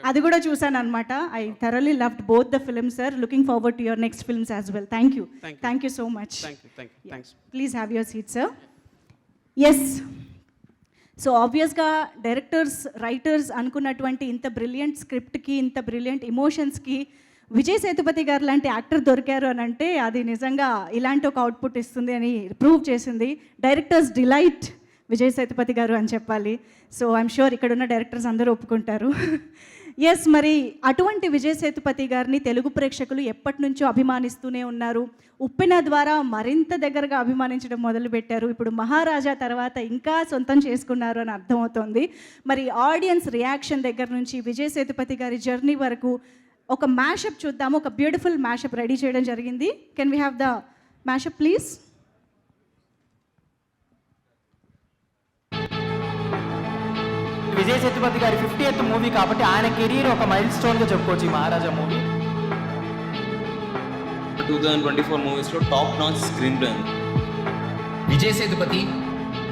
అది కూడా చూసాను అనమాట. I thoroughly loved both the film sir. Looking forward to your next films as well. Thank you so much. Thanks. Please have your seat sir. Yes, so ఆబ్వియస్గా డైరెక్టర్స్, రైటర్స్ అనుకున్నటువంటి ఇంత బ్రిలియంట్ స్క్రిప్ట్కి, ఇంత బ్రిలియంట్ ఇమోషన్స్కి విజయ్ సేతుపతి గారు లాంటి actor దొరికారు అని అంటే అది నిజంగా ఇలాంటి ఒక అవుట్పుట్ ఇస్తుంది అని ప్రూవ్ చేసింది. డైరెక్టర్స్ డిలైట్ విజయ్ సేతుపతి గారు అని చెప్పాలి. సో ఐఎమ్ షూర్ ఇక్కడ ఉన్న డైరెక్టర్స్ అందరూ ఒప్పుకుంటారు. ఎస్, మరి అటువంటి విజయ్ సేతుపతి గారిని తెలుగు ప్రేక్షకులు ఎప్పటి నుంచో అభిమానిస్తూనే ఉన్నారు. ఉప్పెన ద్వారా మరింత దగ్గరగా అభిమానించడం మొదలుపెట్టారు. ఇప్పుడు మహారాజా తర్వాత ఇంకా సొంతం చేసుకున్నారు అని అర్థమవుతోంది. మరి ఆడియన్స్ రియాక్షన్ దగ్గర నుంచి విజయ్ సేతుపతి గారి జర్నీ వరకు ఒక మ్యాషప్ చూద్దాము. ఒక బ్యూటిఫుల్ మ్యాషప్ రెడీ చేయడం జరిగింది. Can we have the mashup please? Vijay Sethupathi గారి 50th మూవీ కాబట్టి ఆయన కెరీర్ ఒక మైల్ స్టోన్గా చెప్పుకోవచ్చు ఈ మహారాజా మూవీ. 2024 మూవీస్లో top notch screen play. Vijay Sethupathi,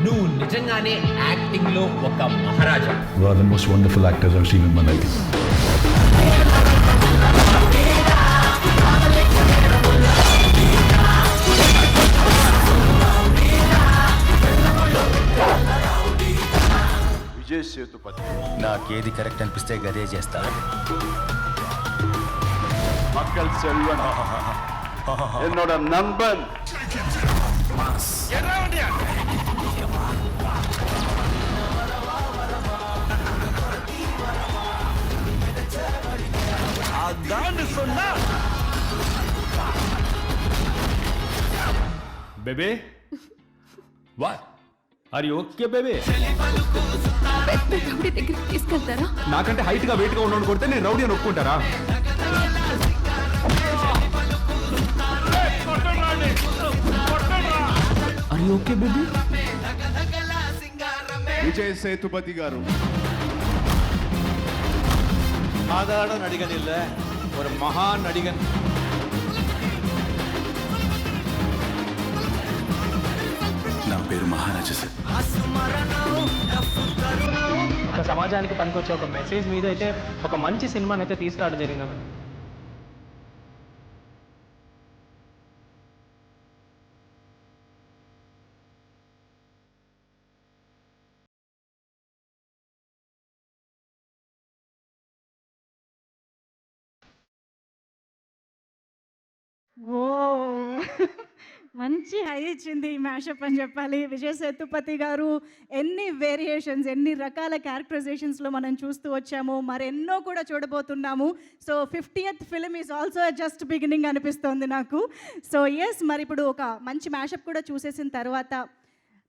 నువ్వు నిజంగానే యాక్టింగ్లో ఒక మహారాజా. You are the most wonderful actors I've seen in my life. Vijay Sethupathi. నాకేది కరెక్ట్ అనిపిస్తే గదే చేస్తా. மக்கள் செல்வன், என்னோட நண்பன். బేబే, వాట్ ఆర్ యు ఓకే బేబే? తీసుకెళ్తారా? నాకంటే హైట్ గా వెయిట్ గా ఉన్నోడు కొడితే నేను రౌడీ అని ఒప్పుకుంటారా? Are you okay baby? Vijay Sethupathi garu சாதாரண நடிகன் இல்ல, ஒரு மகா நடிகன். నా పేరు మహారాజా సార్. ఒక సమాజానికి పనికొచ్చే ఒక మెసేజ్ మీద అయితే ఒక మంచి సినిమాని అయితే తీసుకురావడం జరిగింది. ఓ మంచి హై ఇచ్చింది ఈ మ్యాషప్ అని చెప్పాలి. విజయ్ సేతుపతి గారు ఎన్ని వేరియేషన్స్, ఎన్ని రకాల క్యారెక్టరైజేషన్స్లో మనం చూస్తూ వచ్చాము, మరెన్నో కూడా చూడబోతున్నాము. So 50th film is also just beginning అనిపిస్తోంది నాకు. సో ఎస్, మరి ఇప్పుడు ఒక మంచి మ్యాషప్ కూడా చూసేసిన తర్వాత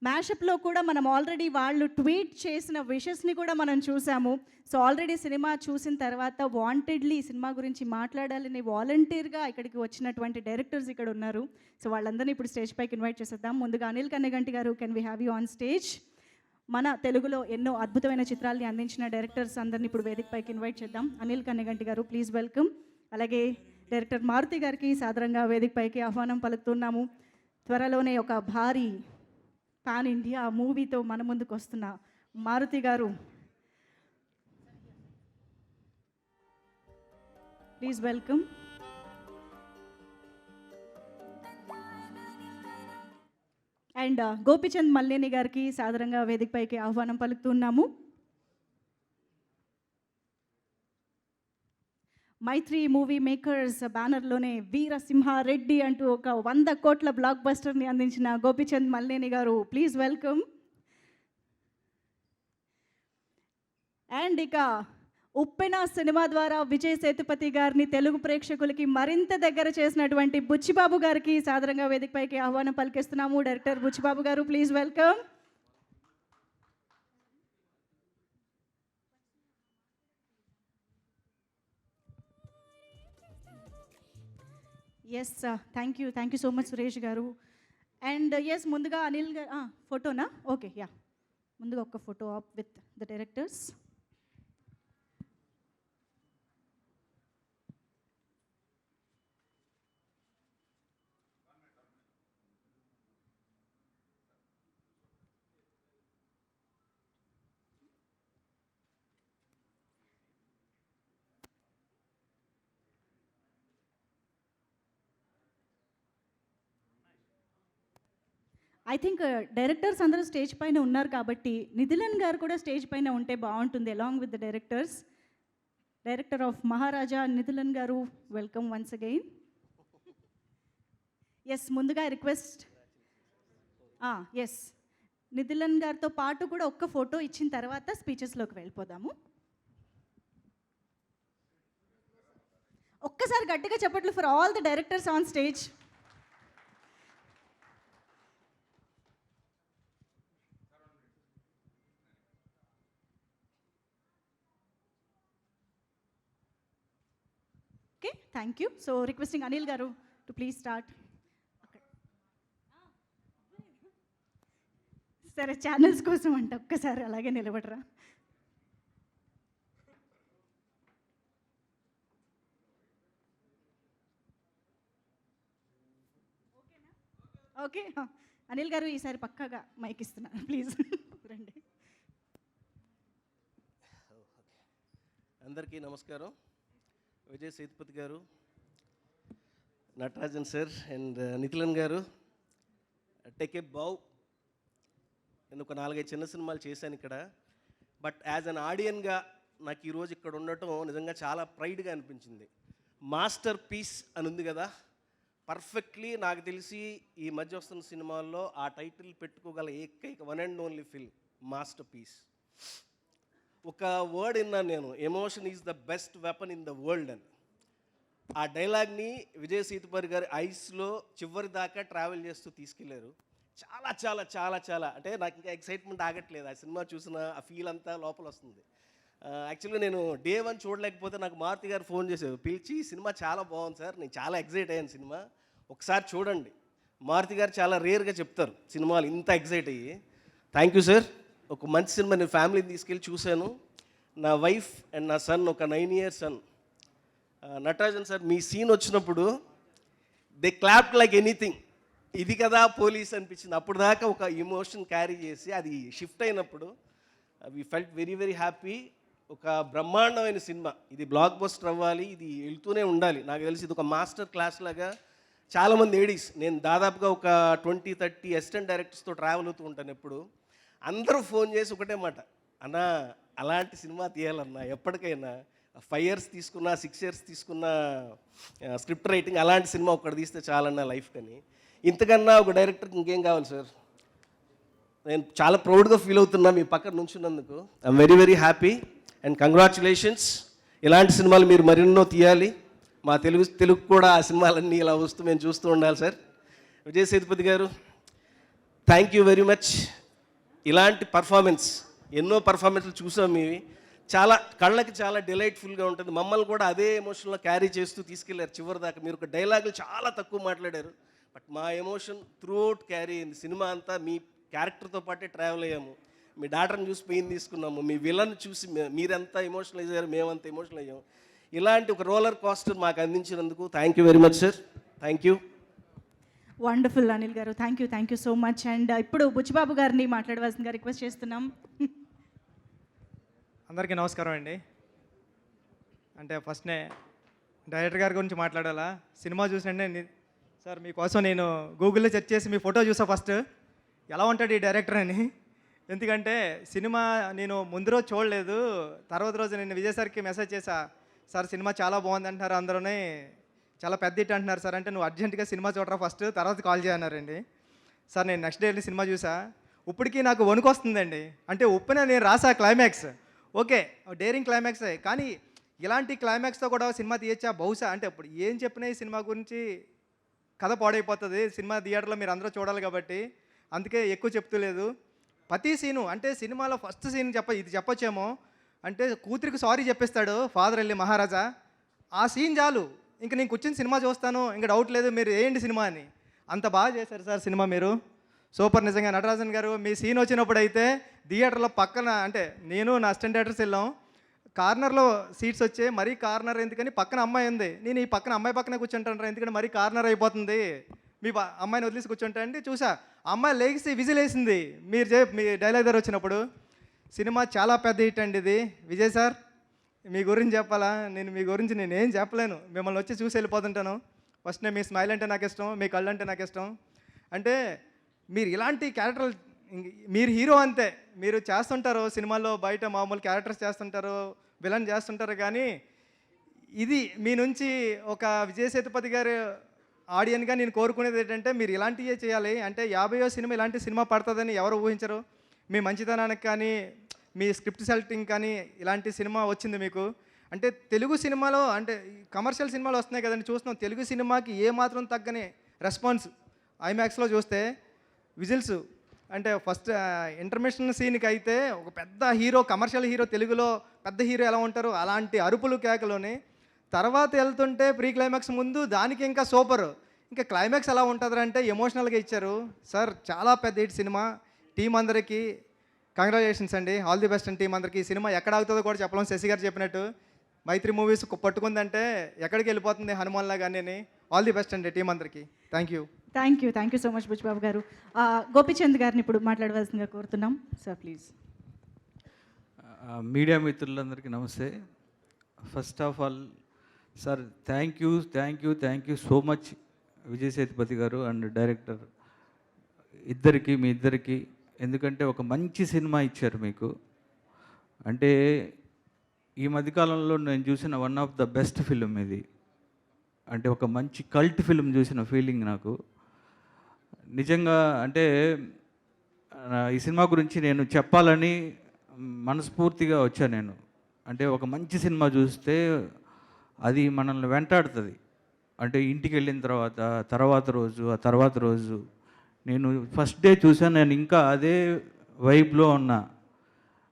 మ్యాషప్లో కూడా మనం ఆల్రెడీ వాళ్ళు ట్వీట్ చేసిన విషెస్ని కూడా మనం చూసాము. సో ఆల్రెడీ సినిమా చూసిన తర్వాత వాంటెడ్లీ సినిమా గురించి మాట్లాడాలని వాలంటీర్గా ఇక్కడికి వచ్చినటువంటి డైరెక్టర్స్ ఇక్కడ ఉన్నారు. సో వాళ్ళందరినీ ఇప్పుడు స్టేజ్ పైకి ఇన్వైట్ చేసేద్దాం. ముందుగా అనిల్ కన్నెగంటి గారు, can we have you on stage? మన తెలుగులో ఎన్నో అద్భుతమైన చిత్రాల్ని అందించిన డైరెక్టర్స్ అందరినీ ఇప్పుడు వేదిక పైకి ఇన్వైట్ చేద్దాం. అనిల్ కన్నెగంటి గారు, ప్లీజ్ వెల్కమ్. అలాగే డైరెక్టర్ మారుతి గారికి సాదరంగా వేదిక పైకి ఆహ్వానం పలుకుతున్నాము. త్వరలోనే ఒక భారీ పాన్ ఇండియా మూవీతో మన ముందుకు వస్తున్న మారుతి గారు, please welcome. And Gopichand Mallineni గారికి సాదరంగా వేదికపైకి ఆహ్వానం పలుకుతున్నాము. మైత్రి మూవీ మేకర్స్ బ్యానర్లోనే వీరసింహారెడ్డి అంటూ ఒక 100 కోట్ల బ్లాక్ బస్టర్ని అందించిన గోపిచంద్ మల్లేని గారు, ప్లీజ్ వెల్కమ్. అండ్ ఇక ఉప్పెన సినిమా ద్వారా విజయ్ సేతుపతి గారిని తెలుగు ప్రేక్షకులకి మరింత దగ్గర చేసినటువంటి బుచ్చిబాబు గారికి సాదరంగా వేదికపైకి ఆహ్వానం పలికిస్తున్నాము. Director Buchibabu garu, please welcome. Yes thank you so much Suresh garu. And yes ముందుగా అనిల్ గారు ఫోటోనా? ఓకే యా, ముందుగా ఒక photo op with the directors. I think directors అందరూ స్టేజ్ పైన ఉన్నారు కాబట్టి నిధిలన్ గారు కూడా స్టేజ్ పైన ఉంటే బాగుంటుంది along with the directors. Director of Maharaja Nithilan garu, welcome once again. Yes ముందుగా రిక్వెస్ట్ ఎస్ నిధిలన్ గారితో పాటు కూడా ఒక్క ఫోటో ఇచ్చిన తర్వాత స్పీచెస్లోకి వెళ్ళిపోదాము. ఒక్కసారి గట్టిగా చెప్పట్లు for all the directors on stage. Okay thank you. So requesting Anil garu to please start. సరే ఛానల్స్ కోసం అంట ఒక్కసారి అలాగే నిలబడరా. ఓకే అనిల్ గారు ఈసారి పక్కాగా మైక్ ఇస్తున్నాను ప్లీజ్ రండి. అందరికీ నమస్కారం. విజయ్ సేతుపతి గారు, నటరాజన్ సార్ అండ్ నిఖిలన్ గారు, టేక్ ఏ బౌ. నేను ఒక 4-5 చిన్న సినిమాలు చేశాను ఇక్కడ. బట్ యాజ్ అన్ ఆడియన్గా నాకు ఈరోజు ఇక్కడ ఉండటం నిజంగా చాలా ప్రైడ్గా అనిపించింది. మాస్టర్ పీస్ అని ఉంది కదా, పర్ఫెక్ట్లీ నాకు తెలిసి ఈ మధ్య వస్తున్న సినిమాల్లో ఆ టైటిల్ పెట్టుకోగల ఏకైక one and only film masterpiece. ఒక వర్డ్ విన్నాను నేను, emotion is the best weapon in the world అని. ఆ డైలాగ్ని విజయ్ సేతుపతి గారి ఐస్లో చివరి దాకా ట్రావెల్ చేస్తూ తీసుకెళ్లారు. చాలా చాలా చాలా చాలా అంటే నాకు ఇంకా ఎక్సైట్మెంట్ ఆగట్లేదు. ఆ సినిమా చూసిన ఆ ఫీల్ అంతా లోపల వస్తుంది. యాక్చువల్గా నేను డే 1 చూడలేకపోతే నాకు మారుతి గారు ఫోన్ చేశారు, పిలిచి సినిమా చాలా బాగుంది సార్, నేను చాలా ఎగ్జైట్ అయ్యాను, సినిమా ఒకసారి చూడండి. మారుతి గారు చాలా రేర్గా చెప్తారు సినిమాలు ఇంత ఎగ్జైట్ అయ్యి. Thank you sir. ఒక మంచి సినిమా నేను ఫ్యామిలీని తీసుకెళ్ళి చూశాను. నా వైఫ్ అండ్ నా సన్, ఒక 9 years సన్. నటరాజన్ సార్ మీ సీన్ వచ్చినప్పుడు దే క్లాప్డ్ లైక్ ఎనీథింగ్. ఇది కదా పోలీస్ అనిపించింది. అప్పుడు దాకా ఒక ఇమోషన్ క్యారీ చేసి అది షిఫ్ట్ అయినప్పుడు we felt very very happy. ఒక బ్రహ్మాండమైన సినిమా, ఇది బ్లాక్ బస్టర్ అవ్వాలి, ఇది వెళ్తూనే ఉండాలి. నాకు తెలిసి ఇది ఒక మాస్టర్ క్లాస్ లాగా. చాలామంది ఏడీస్, నేను దాదాపుగా ఒక 20-30 అసిస్టెంట్ డైరెక్టర్స్తో ట్రావెల్ అవుతూ ఉంటాను ఎప్పుడు. అందరూ ఫోన్ చేసి ఒకటే మాట, అన్నా అలాంటి సినిమా తీయాలన్నా, ఎప్పటికైనా 5 years తీసుకున్నా 6 years తీసుకున్న స్క్రిప్ట్ రైటింగ్, అలాంటి సినిమా ఒకటి తీస్తే చాలన్నా లైఫ్ కానీ. ఇంతకన్నా ఒక డైరెక్టర్కి ఇంకేం కావాలి సార్. నేను చాలా ప్రౌడ్గా ఫీల్ అవుతున్నా మీ పక్కన నుంచున్నందుకు. I'm very very happy and congratulations. ఇలాంటి సినిమాలు మీరు మరెన్నో తీయాలి. మా తెలుగు కూడా ఆ సినిమాలన్నీ ఇలా వస్తూ మేము చూస్తూ ఉండాలి సార్. విజయ్ సేతుపతి గారు, థ్యాంక్ యూ వెరీ మచ్. ఇలాంటి పర్ఫార్మెన్స్ ఎన్నో పర్ఫార్మెన్స్లు చూసాం మీవి. చాలా కళ్ళకి చాలా డిలైట్ఫుల్గా ఉంటుంది. మమ్మల్ని కూడా అదే ఎమోషన్లో క్యారీ చేస్తూ తీసుకెళ్లారు చివరి దాకా. మీరు ఒక డైలాగులు చాలా తక్కువ మాట్లాడారు, బట్ మా ఎమోషన్ త్రూ అవుట్ క్యారీ అయింది. సినిమా అంతా మీ క్యారెక్టర్తో పాటే ట్రావెల్ అయ్యాము. మీ డాటర్ని చూసి పెయిన్ తీసుకున్నాము, మీ విలన్ చూసి మీరెంత ఎమోషనల్ అయ్యారు, మేమంత ఎమోషనల్ అయ్యాము. ఇలాంటి ఒక రోలర్ కోస్టర్ మాకు అందించినందుకు thank you very much sir. Thank you. Wonderful Anil garu, thank you so much. And ఇప్పుడు బుచ్చిబాబు గారిని మాట్లాడవలసిందిగా రిక్వెస్ట్ చేస్తున్నాం. అందరికీ నమస్కారం అండి. అంటే ఫస్ట్నే డైరెక్టర్ గారి గురించి మాట్లాడాలా. సినిమా చూసినంటే సార్ మీకోసం నేను గూగుల్లో సెర్చ్ చేసి మీ ఫోటో చూసా ఫస్ట్, ఎలా ఉంటాడు ఈ డైరెక్టర్ అని. ఎందుకంటే సినిమా నేను ముందు రోజు చూడలేదు, తర్వాత రోజు నేను విజయ్ సార్కి మెసేజ్ చేశా, సార్ సినిమా చాలా బాగుంది అంటున్నారు, అందరూనే చాలా పెద్ద హిట్ అంటున్నారు సార్. అంటే నువ్వు అర్జెంటుగా సినిమా చూడరా ఫస్ట్, తర్వాత కాల్ చేయన్నారండి. సార్ నేను నెక్స్ట్ డే వెళ్ళి సినిమా చూసా. ఇప్పటికీ నాకు వణుకు వస్తుందండి. అంటే ఉప్పునే నేను రాసా క్లైమాక్స్, ఓకే డేరింగ్ క్లైమాక్సే, కానీ ఇలాంటి క్లైమాక్స్తో కూడా సినిమా తీయచ్చా బహుశా. అంటే ఇప్పుడు ఏం చెప్పినా ఈ సినిమా గురించి కథ పాడైపోతుంది. సినిమా థియేటర్లో మీరు అందరూ చూడాలి కాబట్టి అందుకే ఎక్కువ చెప్తూ లేదు. ప్రతి సీను అంటే సినిమాలో ఫస్ట్ సీన్ ఇది చెప్పొచ్చేమో, అంటే కూతురికి సారీ చెప్పేస్తాడు ఫాదర్ వెళ్ళి మహారాజా. ఆ సీన్ చాలు ఇంక నేను కూర్చొని సినిమా చూస్తాను, ఇంకా డౌట్ లేదు మీరు ఏంటి సినిమా అని. అంత బాగా చేశారు సార్ సినిమా మీరు. సూపర్ నిజంగా. నటరాజన్ గారు మీ సీన్ వచ్చినప్పుడు అయితే థియేటర్లో పక్కన, అంటే నేను నా అసిస్టెంట్ డైరెక్టర్స్ వెళ్ళాం, కార్నర్లో సీట్స్ వచ్చాయి. మరీ కార్నర్ ఎందుకని పక్కన అమ్మాయి ఉంది, నేను ఈ పక్కన అమ్మాయి పక్కనే కూర్చుంటాను ఎందుకంటే మరీ కార్నర్ అయిపోతుంది, మీ అమ్మాయిని వదిలేసి కూర్చుంటా అంటే చూసా అమ్మాయి లేచి విజిల్ వేసింది మీ డైలాగ్ దగ్గర వచ్చినప్పుడు. సినిమా చాలా పెద్ద హిట్ అండి ఇది. విజయ్ సార్ మీ గురించి చెప్పాలా, మీ గురించి నేనేం చెప్పలేను, మిమ్మల్ని వచ్చి చూసి వెళ్ళిపోతుంటాను. ఫస్ట్ మీ స్మైల్ అంటే నాకు ఇష్టం, మీ కళ్ళు అంటే నాకు ఇష్టం. అంటే మీరు ఇలాంటి క్యారెక్టర్లు, మీరు హీరో అంతే, మీరు చేస్తుంటారు సినిమాల్లో బయట మామూలు క్యారెక్టర్స్ చేస్తుంటారు, విలన్ చేస్తుంటారు, కానీ ఇది మీ నుంచి ఒక విజయ్ సేతుపతి గారు ఆడియన్గా నేను కోరుకునేది ఏంటంటే మీరు ఇలాంటివే చేయాలి. అంటే 50వ సినిమా ఇలాంటి సినిమా పడుతుందని ఎవరు ఊహించరు. మీ మంచితనానికి కానీ మీ స్క్రిప్ట్ సెలెక్టింగ్ కానీ ఇలాంటి సినిమా వచ్చింది మీకు. అంటే తెలుగు సినిమాలో, అంటే కమర్షియల్ సినిమాలు వస్తున్నాయి కదండి చూస్తున్నాం, తెలుగు సినిమాకి ఏమాత్రం తగ్గని రెస్పాన్స్. ఐమాక్స్లో చూస్తే విజిల్స్, అంటే ఫస్ట్ ఇంటర్మిషన్ సీన్కి అయితే ఒక పెద్ద హీరో, కమర్షియల్ హీరో, తెలుగులో పెద్ద హీరో ఎలా ఉంటారో అలాంటి అరుపులు కేకలోని, తర్వాత వెళ్తుంటే ప్రీ క్లైమాక్స్ ముందు దానికి ఇంకా సూపర్, ఇంకా క్లైమాక్స్ ఎలా ఉంటుంది అంటే ఎమోషనల్గా ఇచ్చారు సార్. చాలా పెద్ద హిట్ సినిమా. టీం అందరికీ కంగ్రాచులేషన్స్ అండి, ఆల్ ది బెస్ట్ అండి టీం అందరికీ. ఈ సినిమా ఎక్కడ అవుతుందో కూడా చెప్పలేం. శశి గారు చెప్పినట్టు మైత్రి మూవీస్ పట్టుకుందంటే ఎక్కడికి వెళ్ళిపోతుంది హనుమాన్లా కానీ. ఆల్ ది బెస్ట్ అండి టీం అందరికీ. Thank you so much Buchibabu garu. Gopichand గారిని ఇప్పుడు మాట్లాడవలసిందిగా కోరుతున్నాం సార్, ప్లీజ్. మీడియా మిత్రులందరికీ నమస్తే. First of all sir thank you so much Vijay Sethupathi గారు అండ్ డైరెక్టర్ ఇద్దరికి, మీ ఇద్దరికి. ఎందుకంటే ఒక మంచి సినిమా ఇచ్చారు మీకు. అంటే ఈ మధ్యకాలంలో నేను చూసిన one of the best film ఇది. అంటే ఒక మంచి కల్ట్ ఫిలిం చూసిన ఫీలింగ్ నాకు నిజంగా. అంటే ఈ సినిమా గురించి నేను చెప్పాలని మనస్ఫూర్తిగా వచ్చాను నేను. అంటే ఒక మంచి సినిమా చూస్తే అది మనల్ని వెంటాడుతుంది. అంటే ఇంటికి వెళ్ళిన తర్వాత రోజు నేను ఫస్ట్ డే చూసాను, నేను ఇంకా అదే వైబ్లో ఉన్నా.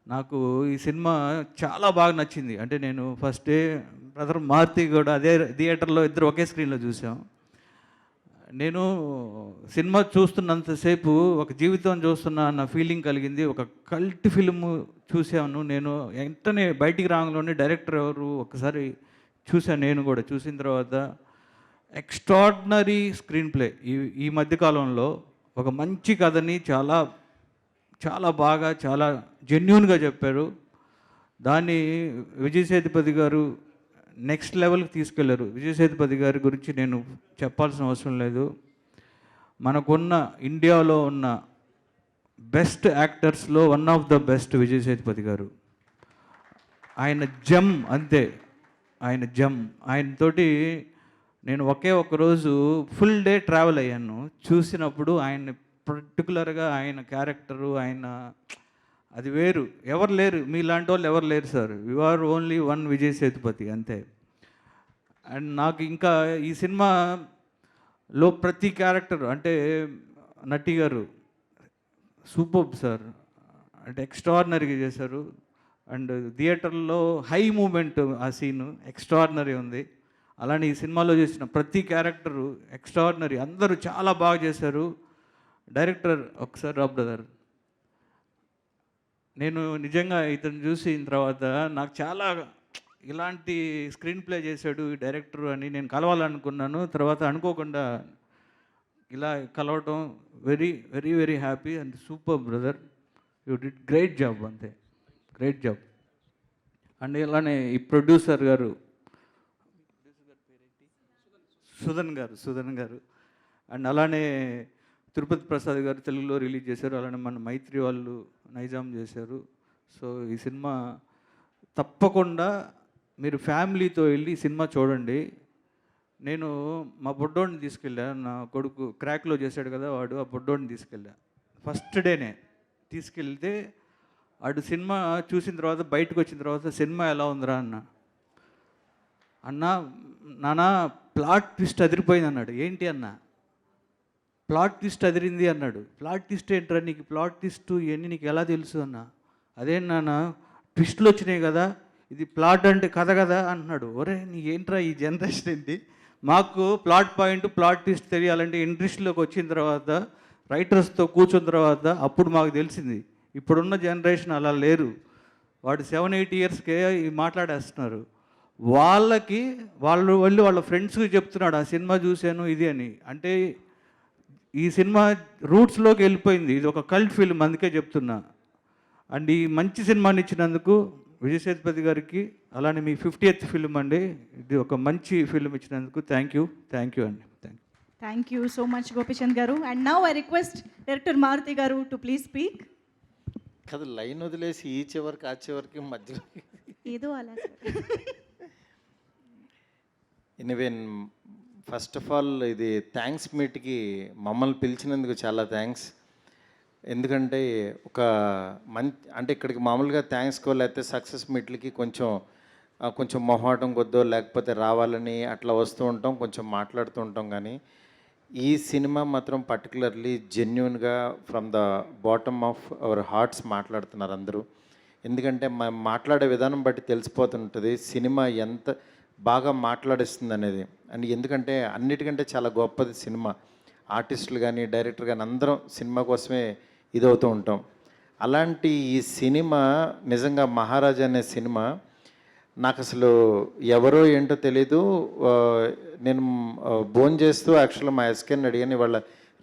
నాకు ఈ సినిమా చాలా బాగా నచ్చింది. అంటే నేను ఫస్ట్ డే బ్రదర్ మారుతి కూడా అదే థియేటర్లో ఇద్దరు ఒకే స్క్రీన్లో చూసాం. నేను సినిమా చూస్తున్నంతసేపు ఒక జీవితం చూస్తున్నా అన్న ఫీలింగ్ కలిగింది. ఒక కల్ట్ ఫిల్మ్ చూసాను నేను. వెంటనే బయటికి రాగానే డైరెక్టర్ ఎవరు ఒకసారి చూశాను నేను కూడా. చూసిన తర్వాత ఎక్స్ట్రాడినరీ స్క్రీన్ ప్లే. ఈ మధ్యకాలంలో ఒక మంచి కథని చాలా చాలా బాగా, చాలా జెన్యూన్గా చెప్పారు. దాన్ని విజయ్ సేతుపతి గారు నెక్స్ట్ లెవెల్కి తీసుకెళ్లారు. విజయ్ సేతుపతి గారి గురించి నేను చెప్పాల్సిన అవసరం లేదు. మనకున్న ఇండియాలో ఉన్న బెస్ట్ యాక్టర్స్లో one of the best Vijay Sethupathi garu. ఆయన జమ్ అంతే, ఆయన జమ్. ఆయనతోటి నేను ఒకే రోజు ఫుల్ డే ట్రావెల్ అయ్యాను. చూసినప్పుడు ఆయన పర్టికులర్గా ఆయన క్యారెక్టరు, ఆయన అది వేరు, ఎవరు లేరు మీలాంటి వాళ్ళు ఎవరు లేరు sir. You are only one Vijay Sethupathi అంతే. అండ్ నాకు ఇంకా ఈ సినిమాలో ప్రతి క్యారెక్టర్, అంటే నటి గారు సూపర్ సార్, అంటే ఎక్స్ట్రాడినరీగా చేశారు. అండ్ థియేటర్లో హై మూమెంట్, ఆ సీను ఎక్స్ట్రాడినరీ ఉంది. అలానే ఈ సినిమాలో చేసిన ప్రతి క్యారెక్టరు ఎక్స్ట్రాడినరీ, అందరూ చాలా బాగా చేశారు. డైరెక్టర్ ఒకసారి రా బ్రదర్, నేను నిజంగా ఇతను చూసిన తర్వాత నాకు చాలా ఇలాంటి స్క్రీన్ ప్లే చేశాడు ఈ డైరెక్టర్ అని నేను కలవాలనుకున్నాను. తర్వాత అనుకోకుండా ఇలా కలవటం very very very happy and super brother, you did great job, అంతే గ్రేట్ జాబ్. అండ్ ఇలానే ఈ ప్రొడ్యూసర్ గారు సుధన్ గారు అండ్ అలానే తిరుపతి ప్రసాద్ గారు తెలుగులో రిలీజ్ చేశారు. అలానే మన మైత్రి వాళ్ళు నైజాం చేశారు. సో ఈ సినిమా తప్పకుండా మీరు ఫ్యామిలీతో వెళ్ళి ఈ సినిమా చూడండి. నేను మా బొడ్డోడిని తీసుకెళ్ళా, నా కొడుకు క్రాక్లో చేశాడు కదా వాడు, ఆ బొడ్డోడిని తీసుకెళ్ళా ఫస్ట్ డేనే. తీసుకెళ్తే వాడు సినిమా చూసిన తర్వాత బయటకు వచ్చిన తర్వాత సినిమా ఎలా ఉందిరా అన్న నాన్న ప్లాట్ ట్విస్ట్ అదిరిపోయింది అన్నాడు. ఏంటి అన్న ప్లాట్ ట్విస్ట్ అదిరింది అన్నాడు. ప్లాట్ ట్విస్ట్ ఏంట్రా, నీకు ప్లాట్ ట్విస్ట్ ఇవన్నీ నీకు ఎలా తెలుసు అన్న. అదే నాన్న ట్విస్టులు వచ్చినాయి కదా, ఇది ప్లాట్ అంటే కథ కదా అంటున్నాడు. ఒరే నీకేంట్రా ఈ జనరేషన్ ఏంటి, మాకు ప్లాట్ పాయింట్ ప్లాట్ ట్విస్ట్ తెలియాలంటే ఇండస్ట్రీలోకి వచ్చిన తర్వాత రైటర్స్తో కూర్చున్న తర్వాత అప్పుడు మాకు తెలిసింది. ఇప్పుడున్న జనరేషన్ అలా లేరు. వాడు 7-8 ఇయర్స్కే మాట్లాడేస్తున్నారు. వాళ్ళకి వాళ్ళ ఫ్రెండ్స్కి చెప్తున్నాడు ఆ సినిమా చూశాను ఇది అని. అంటే ఈ సినిమా రూట్స్లోకి వెళ్ళిపోయింది. ఇది ఒక కల్ట్ ఫిల్మ్, అందుకే చెప్తున్నా. అండ్ ఈ మంచి సినిమాని ఇచ్చినందుకు విజయ్ సేతుపతి గారికి, అలానే మీ 50th ఫిల్మ్ అండి, ఇది ఒక మంచి ఫిల్మ్ ఇచ్చినందుకు థ్యాంక్ యూ అండి. Thank you so much Gopichand garu. And now I request director Maruthi garu to please speak. కదా లైన్ వదిలేసి ఈ చివరికి ఆ చివరికి మధ్యలో ఏదో అలా ఎనివే, ఫస్ట్ ఆఫ్ ఆల్ ఇది థ్యాంక్స్ మీట్కి మమ్మల్ని పిలిచినందుకు చాలా థ్యాంక్స్. ఎందుకంటే ఒక అంటే ఇక్కడికి మామూలుగా థ్యాంక్స్ కో లేకపోతే సక్సెస్ మీట్లకి కొంచెం మొహాటం కొద్దో లేకపోతే రావాలని అట్లా వస్తూ ఉంటాం, కొంచెం మాట్లాడుతూ ఉంటాం. కానీ ఈ సినిమా మాత్రం పర్టికులర్లీ జెన్యున్గా from the bottom of our hearts మాట్లాడుతున్నారు అందరూ. ఎందుకంటే మాట్లాడే విధానం బట్టి తెలిసిపోతుంటుంది సినిమా ఎంత బాగా మాట్లాడిస్తుంది అనేది. అండ్ ఎందుకంటే అన్నిటికంటే చాలా గొప్పది సినిమా. ఆర్టిస్టులు కానీ డైరెక్టర్ కానీ అందరం సినిమా కోసమే ఇదవుతూ ఉంటాం. అలాంటి ఈ సినిమా నిజంగా మహారాజా అనే సినిమా నాకు అసలు ఎవరో ఏంటో తెలీదు. నేను భోజనం చేస్తూ యాక్చువల్గా మా ఎస్కేని అడిగాను, వాళ్ళ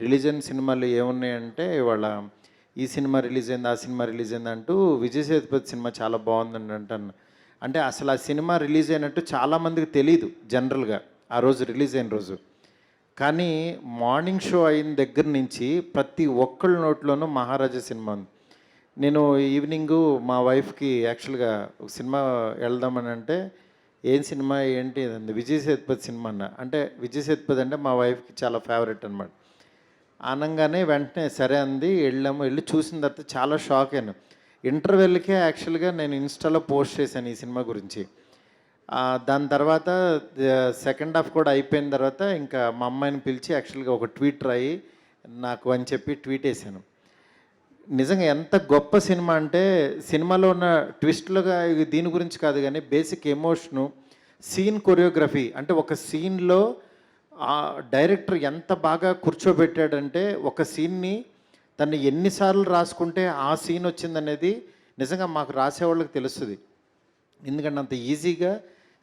రిలీజ్ అయిన సినిమాలు ఏమున్నాయంటే వాళ్ళ ఈ సినిమా రిలీజ్ అయింది ఆ సినిమా రిలీజ్ అయింది అంటూ విజయ్ సేతుపతి సినిమా చాలా బాగుందండి అంటాను. అంటే అసలు ఆ సినిమా రిలీజ్ అయినట్టు చాలామందికి తెలీదు జనరల్గా ఆ రోజు రిలీజ్ అయిన రోజు. కానీ మార్నింగ్ షో అయిన దగ్గర నుంచి ప్రతి ఒక్కళ్ళ నోట్లోనూ మహారాజా సినిమా ఉంది. నేను ఈవినింగు మా వైఫ్కి యాక్చువల్గా ఒక సినిమా వెళ్దామని అంటే ఏం సినిమా ఏంటి అంది, విజయ్ సేతుపతి సినిమా అన్న. అంటే విజయ్ సేతుపతి అంటే మా వైఫ్కి చాలా ఫేవరెట్ అనమాట. అనగానే వెంటనే సరే అంది, వెళ్ళి చూసిన తర్వాత చాలా షాక్ అయ్యాను. ఇంటర్వెల్కే యాక్చువల్గా నేను ఇన్స్టాలో పోస్ట్ చేశాను ఈ సినిమా గురించి. దాని తర్వాత సెకండ్ హాఫ్ కూడా అయిపోయిన తర్వాత ఇంకా మా అమ్మాయిని పిలిచి యాక్చువల్గా ఒక ట్వీట్ రాయి నాకు అని చెప్పి ట్వీట్ వేసాను. నిజంగా ఎంత గొప్ప సినిమా అంటే సినిమాలో ఉన్న ట్విస్ట్లుగా దీని గురించి కాదు కానీ బేసిక్ ఎమోషను, సీన్ కొరియోగ్రఫీ. అంటే ఒక సీన్లో డైరెక్టర్ ఎంత బాగా కూర్చోబెట్టాడంటే ఒక సీన్ని తను ఎన్నిసార్లు రాసుకుంటే ఆ సీన్ వచ్చిందనేది నిజంగా మాకు రాసేవాళ్ళకి తెలుస్తుంది. ఎందుకంటే అంత ఈజీగా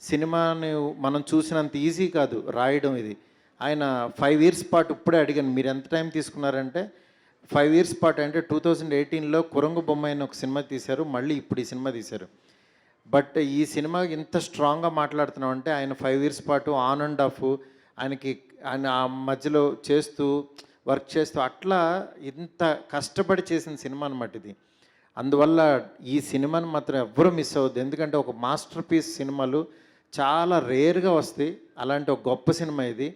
సినిమాని మనం చూసినంత ఈజీ కాదు రాయడం ఇది. ఆయన 5 years పాటు ఇప్పుడే అడిగాను మీరు ఎంత టైం తీసుకున్నారంటే 5 years పాటు అంటే 2018లో కురంగు బొమ్మ అయిన ఒక సినిమా తీశారు, మళ్ళీ ఇప్పుడు ఈ సినిమా తీశారు. బట్ ఈ సినిమా ఇంత స్ట్రాంగ్గా మాట్లాడుతున్నాం అంటే ఆయన 5 years పాటు ఆన్ అండ్ ఆఫ్ ఆయన ఆ మధ్యలో వర్క్ చేస్తూ అట్లా ఇంత కష్టపడి చేసిన సినిమా అనమాట ఇది. అందువల్ల ఈ సినిమాని మాత్రం ఎవ్వరూ మిస్ అవ్వద్దు. ఎందుకంటే ఒక మాస్టర్ పీస్ సినిమాలు చాలా రేర్గా వస్తాయి. అలాంటి ఒక గొప్ప సినిమా ఇది.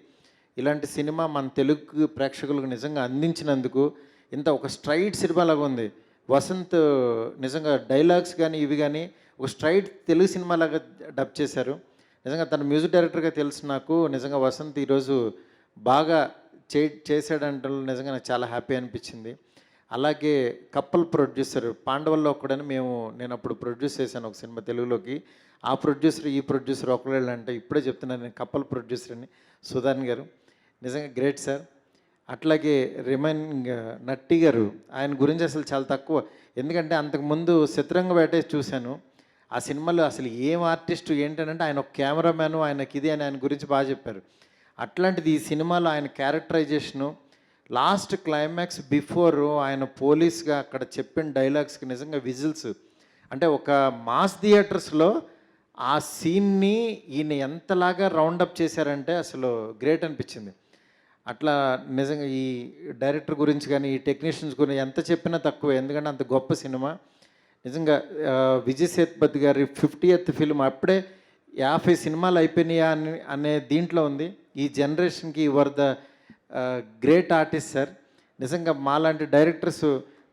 ఇలాంటి సినిమా మన తెలుగు ప్రేక్షకులకు నిజంగా అందించినందుకు ఇంత ఒక స్ట్రైట్ సినిమాలాగా ఉంది. వసంత్ నిజంగా డైలాగ్స్ కానీ ఇవి కానీ ఒక స్ట్రైట్ తెలుగు సినిమాలాగా డబ్ చేశారు. నిజంగా తన మ్యూజిక్ డైరెక్టర్గా తెలుసు నాకు. నిజంగా వసంత్ ఈరోజు బాగా చేశాడంటే నిజంగా నాకు చాలా హ్యాపీ అనిపించింది. అలాగే కప్పల్ ప్రొడ్యూసర్ పాండవల్లో ఒక్కడని నేను అప్పుడు ప్రొడ్యూస్ చేశాను ఒక సినిమా తెలుగులోకి. ఆ ప్రొడ్యూసర్ ఈ ప్రొడ్యూసర్ ఒకళ్ళు అంటే ఇప్పుడే చెప్తున్నాను నేను కప్పల్ ప్రొడ్యూసర్ అని, సుధాన్ గారు నిజంగా గ్రేట్ సార్. అట్లాగే రిమైనింగ్ నట్టి గారు, ఆయన గురించి అసలు చాలా తక్కువ. ఎందుకంటే అంతకుముందు శత్రుంగ వేటే చూశాను. ఆ సినిమాలో అసలు ఏం ఆర్టిస్టు ఏంటంటే ఆయన ఒక కెమెరామ్యాను, ఆయనకి ఇది అని ఆయన గురించి బాగా చెప్పారు. అట్లాంటిది ఈ సినిమాలో ఆయన క్యారెక్టరైజేషను, లాస్ట్ క్లైమాక్స్ బిఫోర్ ఆయన పోలీస్గా అక్కడ చెప్పిన డైలాగ్స్కి నిజంగా విజిల్స్. అంటే ఒక మాస్ థియేటర్స్లో ఆ సీన్ని ఈయన ఎంతలాగా రౌండప్ చేశారంటే అసలు గ్రేట్ అనిపించింది. అట్లా నిజంగా ఈ డైరెక్టర్ గురించి కానీ ఈ టెక్నీషియన్స్ గురించి ఎంత చెప్పినా తక్కువే. ఎందుకంటే అంత గొప్ప సినిమా నిజంగా. విజయ్ సేతుపతి గారి 50th ఫిల్మ్ అప్పుడే 50 సినిమాలు అయిపోయినాయా అనే దీంట్లో ఉంది. ఈ జనరేషన్కి your the great artist sir. నిజంగా మాలాంటి డైరెక్టర్స్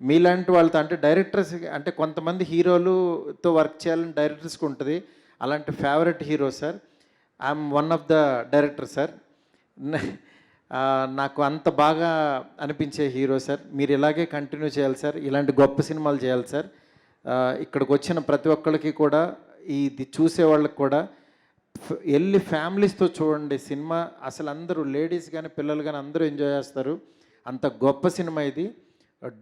మీలాంటి వాళ్ళతో అంటే డైరెక్టర్స్ అంటే కొంతమంది హీరోలుతో వర్క్ చేయాలని డైరెక్టర్స్కి ఉంటుంది. అలాంటి favourite hero sir. I'm one of the director sir. నాకు అంత బాగా అనిపించే హీరో సార్. మీరు ఇలాగే కంటిన్యూ చేయాలి సార్, ఇలాంటి గొప్ప సినిమాలు చేయాలి సార్. ఇక్కడికి వచ్చిన ప్రతి ఒక్కరికి కూడా ఇది చూసే వాళ్ళకి కూడా వెళ్ళి ఫ్యామిలీస్తో చూడండి సినిమా. అసలు అందరూ లేడీస్ కానీ పిల్లలు కానీ అందరూ ఎంజాయ్ చేస్తారు. అంత గొప్ప సినిమా ఇది.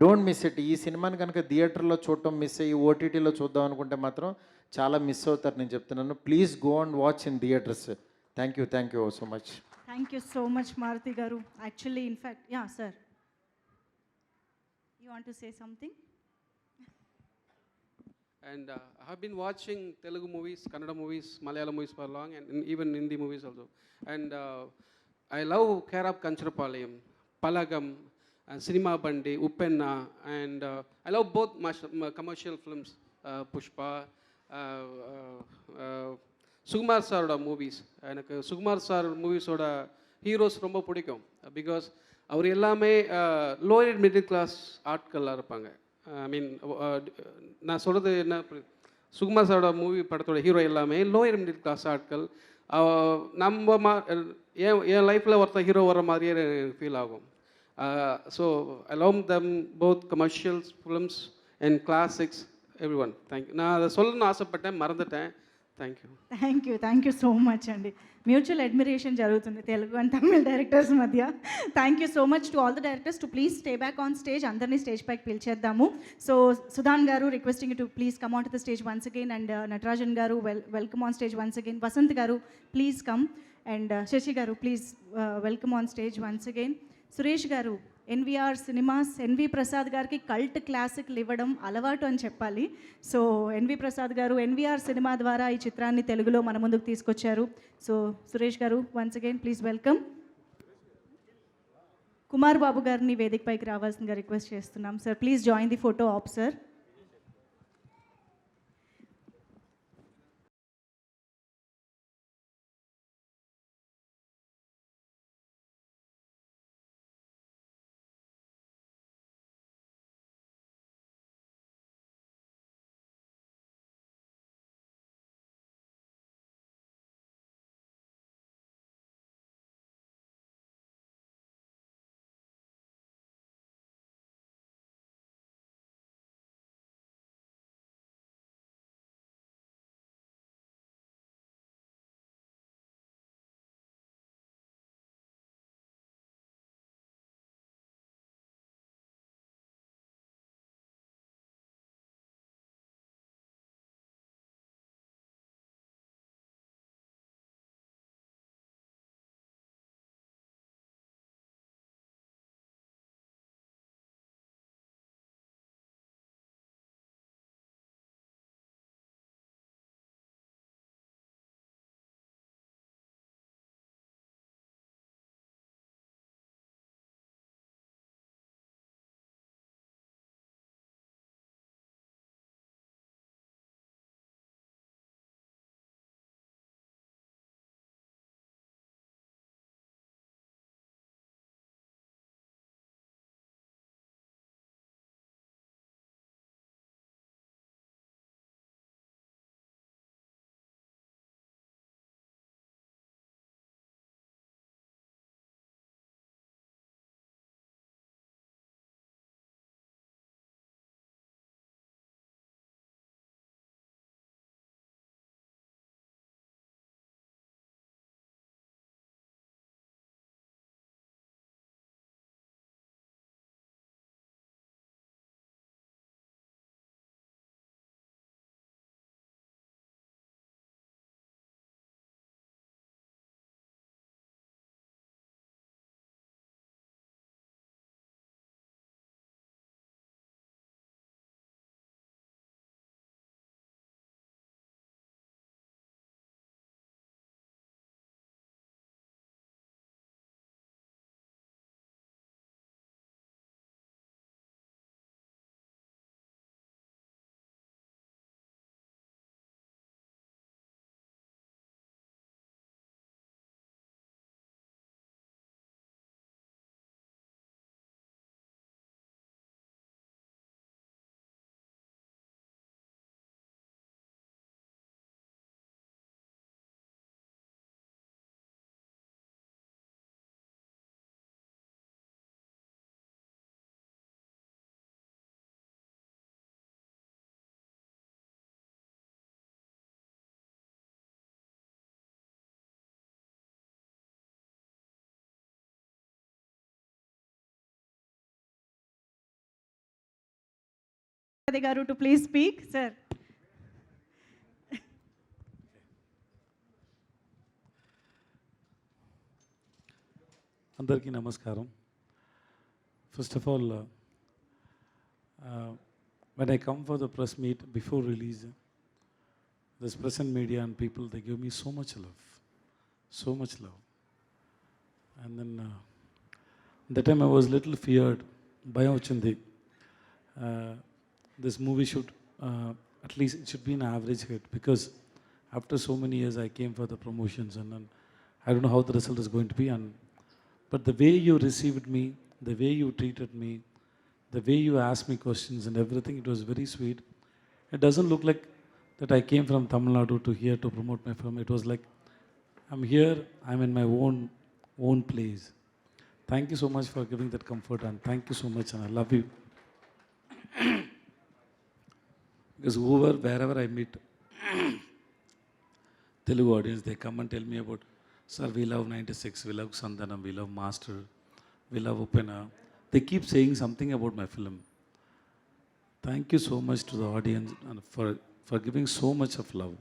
Don't miss it. ఈ సినిమాని కనుక థియేటర్లో చూడటం మిస్ అయ్యి ఓటీటీలో చూద్దాం అనుకుంటే మాత్రం చాలా మిస్ అవుతారు, నేను చెప్తున్నాను. Please go and watch in theatres. Thank you so much. Thank you so much Maruthi garu. Actually in fact yeah sir, you want to say something? And I have been watching Telugu movies, Kannada movies, Malayalam movies for long, and even Hindi movies also. And I love Kerab Kancharapalayam, Palagam, and Cinema Bandi, Uppenna, and I love both commercial films, Pushpa, Sukumar Saroda movies. எனக்கு Sukumar sir மூவிஸோட heroes ரொம்ப பிடிக்கும். Because அவர் எல்லாமே lower middle class ஆட்களாக இருப்பாங்க. ஐ மீன் நான் சொல்கிறது என்ன, சுகுமார் சாரோட மூவி படத்தோட ஹீரோ எல்லாமே லோயர் மிடில் கிளாஸ் ஆட்கள். நம்ம என் லைஃப்பில் ஒருத்தர் ஹீரோ வர மாதிரியே எனக்கு ஃபீல் ஆகும். So I love them both commercials films and classics every one. Thank you. நான் அதை சொல்லணும்னு ஆசைப்பட்டேன், மறந்துட்டேன். థ్యాంక్ యూ సో మచ్ అండి. మ్యూచువల్ అడ్మిరేషన్ జరుగుతుంది తెలుగు అండ్ తమిళ డైరెక్టర్స్ మధ్య. Thank you so much to all the directors to please stay back on stage. అందరినీ stage పైకి పిలిచేద్దాము. సో సుధాన్ గారు requesting to please come on to the stage once again, and Natarajan గారు welcome on stage once again. Vasanth garu please come, and Sasi garu please welcome on stage once again. Suresh garu, NVR cinemas N V Prasad గారికి cult క్లాసిక్లు ఇవ్వడం అలవాటు అని చెప్పాలి. So N V Prasad గారు NVR cinema ద్వారా ఈ చిత్రాన్ని తెలుగులో మన ముందుకు తీసుకొచ్చారు. So Suresh garu once again please welcome. Kumar Babu గారిని వేదికపైకి రావాల్సిందిగా రిక్వెస్ట్ చేస్తున్నాం. Sir please join the photo op sir. అది garu to please speak sir. అందరికీ నమస్కారం. First of all, when I come for the press meet before release, this press and media and people, they give me so much love, so much love. And then that time I was little feared, భయం వచ్చింది. This movie should, at least it should be an average hit, because after so many years I came for the promotions, and then I don't know how the result is going to be. But the way you received me, the way you treated me, the way you asked me questions and everything, it was very sweet. It doesn't look like that I came from Tamil Nadu to here to promote my film. It was like, I'm here, I'm in my own place. Thank you so much for giving that comfort, and thank you so much, and I love you. Because wherever I meet Telugu audience, they come and tell me about, sir, we love 96, we love Sandhanam, we love Master, we love Upena. They keep saying something about my film. Thank you so much to the audience and for giving so much of love.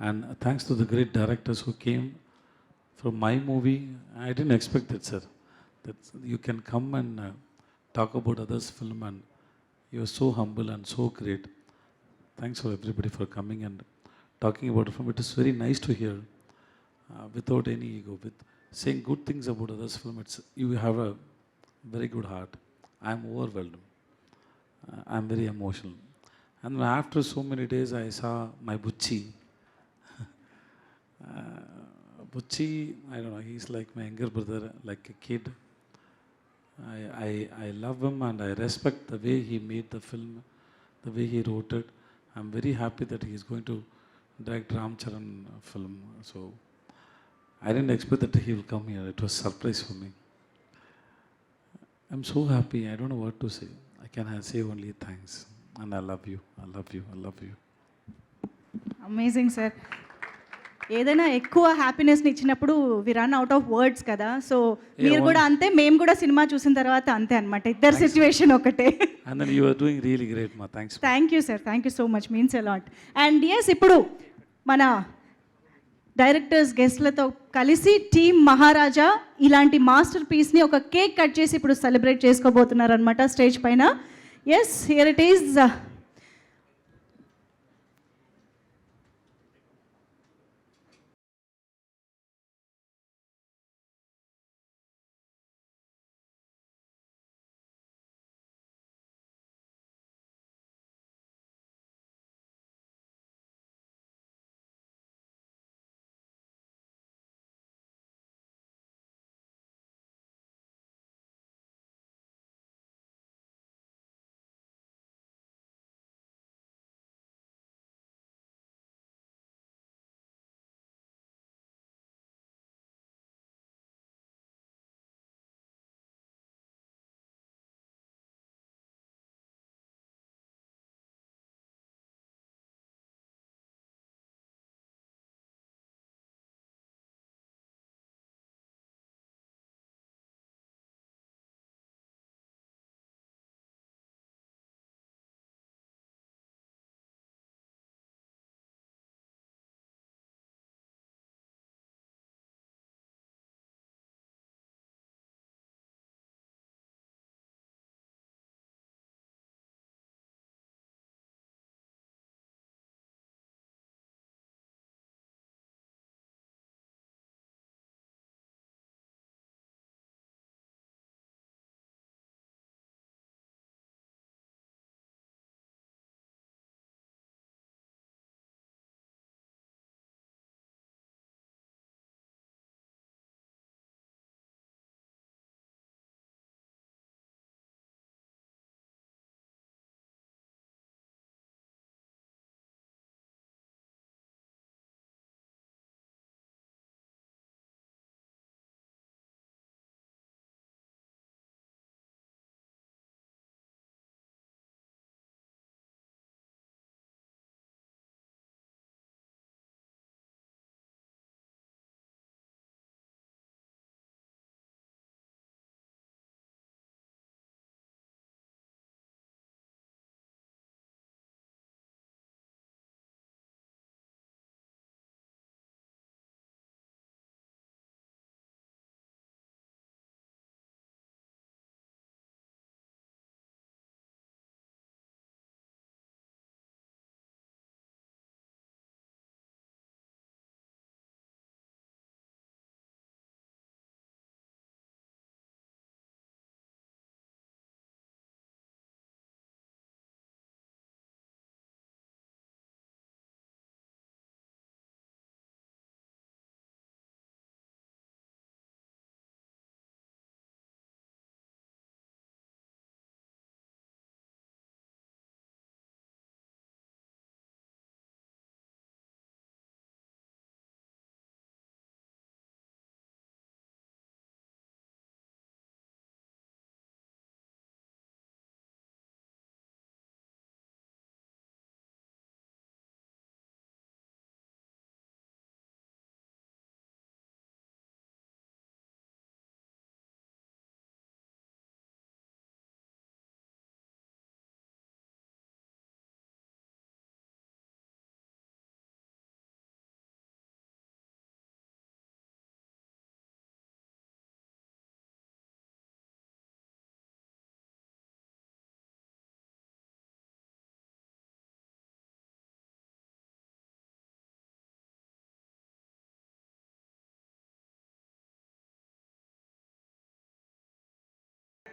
And thanks to the great directors who came from my movie. I didn't expect it, sir, that you can come and talk about others' film, and you're so humble and so great. Thanks for everybody for coming and talking about the film. It is very nice to hear, without any ego, with saying good things about others' film. You have a very good heart. I'm overwhelmed. I'm very emotional. And after so many days, I saw my Bucci. Bucci, I don't know, he's like my younger brother, like a kid. I love him, and I respect the way he made the film, the way he wrote it. I'm very happy that he is going to direct Ram Charan film. So I didn't expect that he will come here. It was a surprise for me. I'm so happy. I don't know what to say. I can say only thanks. And I love you. I love you. I love you. Amazing sir. ఏదైనా ఎక్కువ హ్యాపీనెస్ని ఇచ్చినప్పుడు we run out of words కదా. So మీరు కూడా అంతే, మేము కూడా సినిమా చూసిన తర్వాత అంతే అనమాట. ఇద్దరు సిచ్యువేషన్ ఒకటే. And then you are doing really great, ma. Thanks. Thank you sir, thank you so much, means a lot. And yes, ఇప్పుడు మన డైరెక్టర్స్ గెస్ట్లతో కలిసి టీమ్ మహారాజా ఇలాంటి మాస్టర్ పీస్ని ఒక కేక్ కట్ చేసి ఇప్పుడు సెలబ్రేట్ చేసుకోబోతున్నారు అనమాట స్టేజ్ పైన. Yes, here it is.